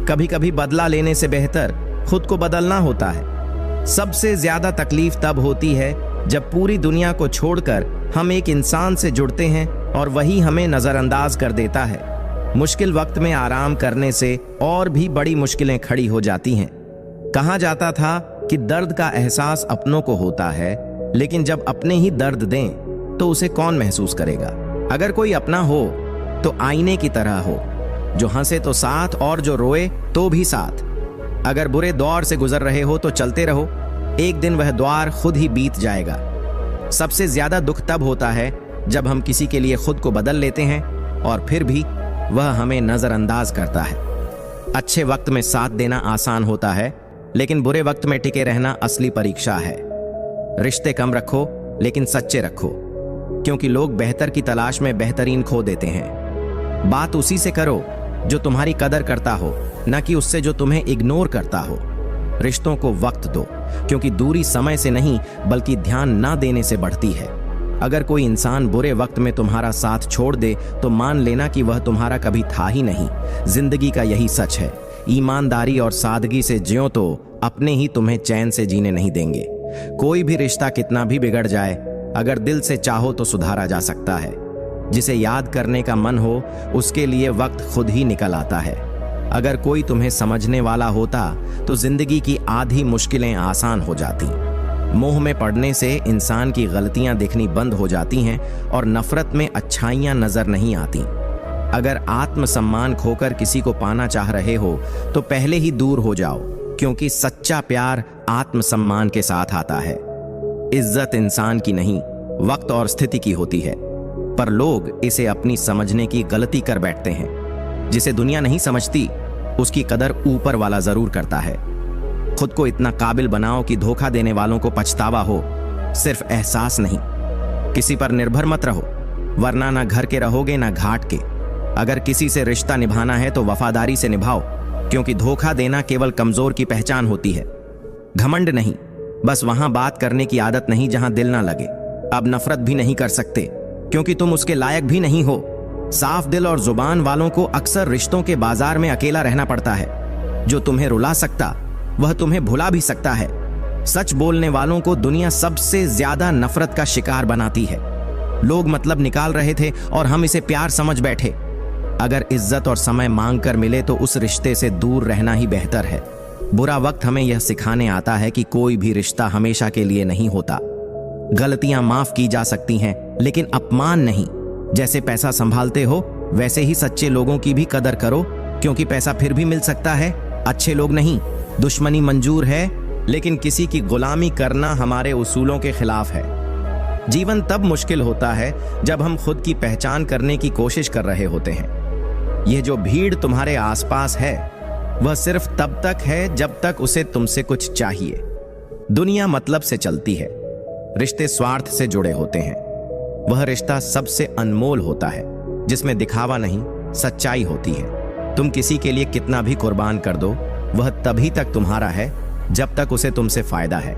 कभी कभी बदला लेने से बेहतर खुद को बदलना होता है। सबसे ज्यादा तकलीफ तब होती है जब पूरी दुनिया को छोड़कर हम एक इंसान से जुड़ते हैं और वही हमें नजरअंदाज कर देता है। मुश्किल वक्त में आराम करने से और भी बड़ी मुश्किलें खड़ी हो जाती हैं। कहा जाता था कि दर्द का एहसास अपनों को होता है, लेकिन जब अपने ही दर्द दें तो उसे कौन महसूस करेगा। अगर कोई अपना हो तो आईने की तरह हो, जो हंसे तो साथ और जो रोए तो भी साथ। अगर बुरे दौर से गुजर रहे हो तो चलते रहो, एक दिन वह द्वार खुद ही बीत जाएगा। सबसे ज्यादा दुख तब होता है जब हम किसी के लिए खुद को बदल लेते हैं और फिर भी वह हमें नजरअंदाज करता है। अच्छे वक्त में साथ देना आसान होता है, लेकिन बुरे वक्त में टिके रहना असली परीक्षा है। रिश्ते कम रखो लेकिन सच्चे रखो, क्योंकि लोग बेहतर की तलाश में बेहतरीन खो देते हैं। बात उसी से करो जो तुम्हारी कदर करता हो, न कि उससे जो तुम्हें इग्नोर करता हो। रिश्तों को वक्त दो, क्योंकि दूरी समय से नहीं बल्कि ध्यान ना देने से बढ़ती है। अगर कोई इंसान बुरे वक्त में तुम्हारा साथ छोड़ दे तो मान लेना कि वह तुम्हारा कभी था ही नहीं। जिंदगी का यही सच है। ईमानदारी और सादगी से जियो तो अपने ही तुम्हें चैन से जीने नहीं देंगे। कोई भी रिश्ता कितना भी बिगड़ जाए, अगर दिल से चाहो तो सुधारा जा सकता है। जिसे याद करने का मन हो उसके लिए वक्त खुद ही निकल आता है। अगर कोई तुम्हें समझने वाला होता तो जिंदगी की आधी मुश्किलें आसान हो जाती। मोह में पड़ने से इंसान की गलतियां दिखनी बंद हो जाती हैं और नफरत में अच्छाइयां नजर नहीं आती। अगर आत्मसम्मान खोकर किसी को पाना चाह रहे हो तो पहले ही दूर हो जाओ, क्योंकि सच्चा प्यार आत्मसम्मान के साथ आता है। इज्जत इंसान की नहीं, वक्त और स्थिति की होती है, पर लोग इसे अपनी समझने की गलती कर बैठते हैं। जिसे दुनिया नहीं समझती उसकी कदर ऊपर वाला जरूर करता है। खुद को इतना काबिल बनाओ कि धोखा देने वालों को पछतावा हो, सिर्फ एहसास नहीं। किसी पर निर्भर मत रहो, वरना ना घर के रहोगे ना घाट के। अगर किसी से रिश्ता निभाना है तो वफादारी से निभाओ, क्योंकि धोखा देना केवल कमजोर की पहचान होती है। घमंड नहीं, बस वहां बात करने की आदत नहीं जहां दिल ना लगे। अब नफरत भी नहीं कर सकते, क्योंकि तुम उसके लायक भी नहीं हो। साफ दिल और जुबान वालों को अक्सर रिश्तों के बाजार में अकेला रहना पड़ता है। जो तुम्हें रुला सकता वह तुम्हें भुला भी सकता है। सच बोलने वालों को दुनिया सबसे ज्यादा नफरत का शिकार बनाती है। लोग मतलब निकाल रहे थे और हम इसे प्यार समझ बैठे। अगर इज्जत और समय मांग कर मिले तो उस रिश्ते से दूर रहना ही बेहतर है। बुरा वक्त हमें यह सिखाने आता है कि कोई भी रिश्ता हमेशा के लिए नहीं होता। गलतियां माफ की जा सकती हैं, लेकिन अपमान नहीं। जैसे पैसा संभालते हो वैसे ही सच्चे लोगों की भी कदर करो, क्योंकि पैसा फिर भी मिल सकता है, अच्छे लोग नहीं। दुश्मनी मंजूर है, लेकिन किसी की गुलामी करना हमारे उसूलों के खिलाफ है। जीवन तब मुश्किल होता है जब हम खुद की पहचान करने की कोशिश कर रहे होते हैं। यह जो भीड़ तुम्हारे आसपास है वह सिर्फ तब तक है जब तक उसे तुमसे कुछ चाहिए। दुनिया मतलब से चलती है, रिश्ते स्वार्थ से जुड़े होते हैं। वह रिश्ता सबसे अनमोल होता है जिसमें दिखावा नहीं, सच्चाई होती है। तुम किसी के लिए कितना भी कुर्बान कर दो, वह तभी तक तुम्हारा है जब तक उसे तुमसे फायदा है।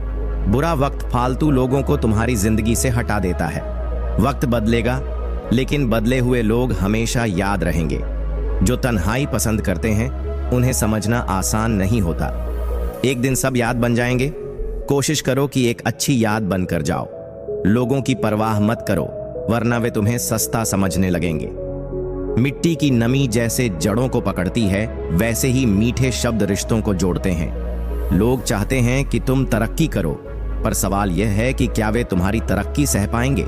बुरा वक्त फालतू लोगों को तुम्हारी जिंदगी से हटा देता है। वक्त बदलेगा, लेकिन बदले हुए लोग हमेशा याद रहेंगे। जो तन्हाई पसंद करते हैं उन्हें समझना आसान नहीं होता। एक दिन सब याद बन जाएंगे। कोशिश करो कि एक अच्छी याद बनकर जाओ। लोगों की परवाह मत करो, वरना वे तुम्हें सस्ता समझने लगेंगे। मिट्टी की नमी जैसे जड़ों को पकड़ती है, वैसे ही मीठे शब्द रिश्तों को जोड़ते हैं। लोग चाहते हैं कि तुम तरक्की करो, पर सवाल यह है कि क्या वे तुम्हारी तरक्की सह पाएंगे।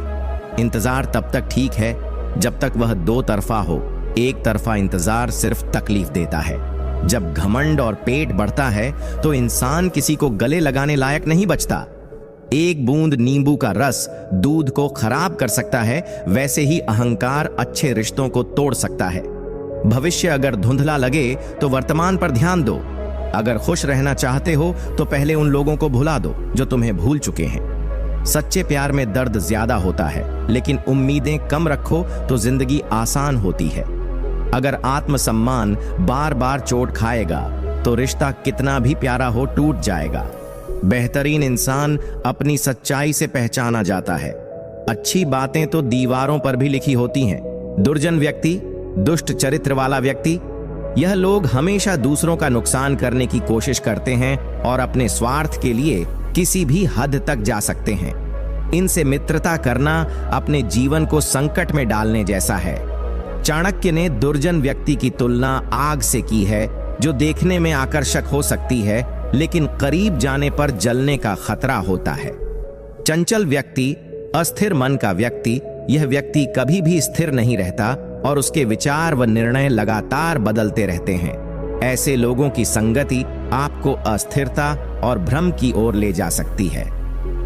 इंतजार तब तक ठीक है जब तक वह दो तरफा हो। एक तरफा इंतजार सिर्फ तकलीफ देता है। जब घमंड और पेट बढ़ता है तो इंसान किसी को गले लगाने लायक नहीं बचता। एक बूंद नींबू का रस दूध को खराब कर सकता है, वैसे ही अहंकार अच्छे रिश्तों को तोड़ सकता है। भविष्य अगर धुंधला लगे तो वर्तमान पर ध्यान दो। अगर खुश रहना चाहते हो तो पहले उन लोगों को भुला दो जो तुम्हें भूल चुके हैं। सच्चे प्यार में दर्द ज्यादा होता है, लेकिन उम्मीदें कम रखो तो जिंदगी आसान होती है। अगर आत्मसम्मान बार बार चोट खाएगा तो रिश्ता कितना भी प्यारा हो टूट जाएगा। बेहतरीन इंसान अपनी सच्चाई से पहचाना जाता है। अच्छी बातें तो दीवारों पर भी लिखी होती हैं। दुर्जन व्यक्ति, दुष्ट चरित्र वाला व्यक्ति, यह लोग हमेशा दूसरों का नुकसान करने की कोशिश करते हैं और अपने स्वार्थ के लिए किसी भी हद तक जा सकते हैं। इनसे मित्रता करना अपने जीवन को संकट में डालने जैसा है। चाणक्य ने दुर्जन व्यक्ति की तुलना आग से की है, जो देखने में आकर्षक हो सकती है लेकिन करीब जाने पर जलने का खतरा होता है। चंचल व्यक्ति, अस्थिर मन का व्यक्ति, यह व्यक्ति कभी भी स्थिर नहीं रहता और उसके विचार व निर्णय लगातार बदलते रहते हैं। ऐसे लोगों की संगति आपको अस्थिरता और भ्रम की ओर ले जा सकती है।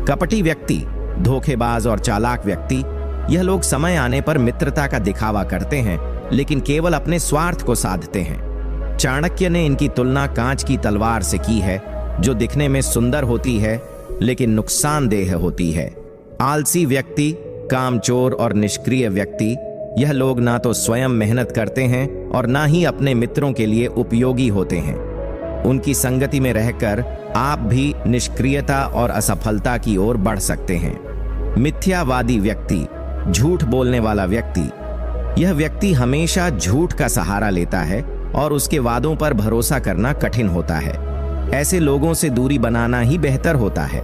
कपटी व्यक्ति, धोखेबाज और चालाक व्यक्ति, यह लोग समय आने पर मित्रता का दिखावा करते हैं लेकिन केवल अपने स्वार्थ को साधते हैं। चाणक्य ने इनकी तुलना कांच की तलवार से की है, जो दिखने में सुंदर होती है लेकिन नुकसानदेह होती है। आलसी व्यक्ति, कामचोर और निष्क्रिय व्यक्ति, यह लोग ना तो स्वयं मेहनत करते हैं और ना ही अपने मित्रों के लिए उपयोगी होते हैं। उनकी संगति में रहकर आप भी निष्क्रियता और असफलता की ओर बढ़ सकते हैं। मिथ्यावादी व्यक्ति, झूठ बोलने वाला व्यक्ति, यह व्यक्ति हमेशा झूठ का सहारा लेता है और उसके वादों पर भरोसा करना कठिन होता है। ऐसे लोगों से दूरी बनाना ही बेहतर होता है।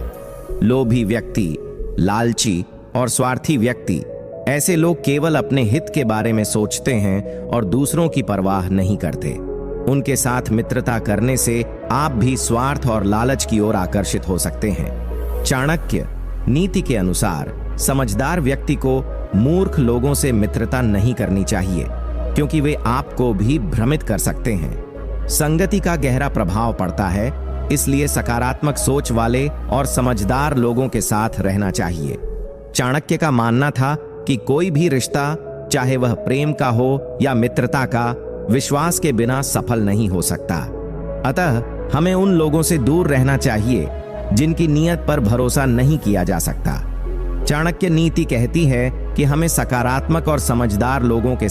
लोभी व्यक्ति, लालची और स्वार्थी व्यक्ति, ऐसे लोग केवल अपने हित के बारे में सोचते हैं और दूसरों की परवाह नहीं करते। उनके साथ मित्रता करने से आप भी स्वार्थ और लालच की ओर आकर्षित हो सकते हैं। चाणक्य नीति के अनुसार समझदार व्यक्ति को मूर्ख लोगों से मित्रता नहीं करनी चाहिए, क्योंकि वे आपको भी भ्रमित कर सकते हैं। संगति का गहरा प्रभाव पड़ता है, इसलिए सकारात्मक सोच वाले और समझदार लोगों के साथ रहना चाहिए। चाणक्य का मानना था कि कोई भी रिश्ता, चाहे वह प्रेम का हो या मित्रता का, विश्वास के बिना सफल नहीं हो सकता। अतः हमें उन लोगों से दूर रहना चाहिए जिनकी नीयत पर भरोसा नहीं किया जा सकता। चाणक्य नीति कहती है कि हमें सकारात्मक और समझदार लोगों के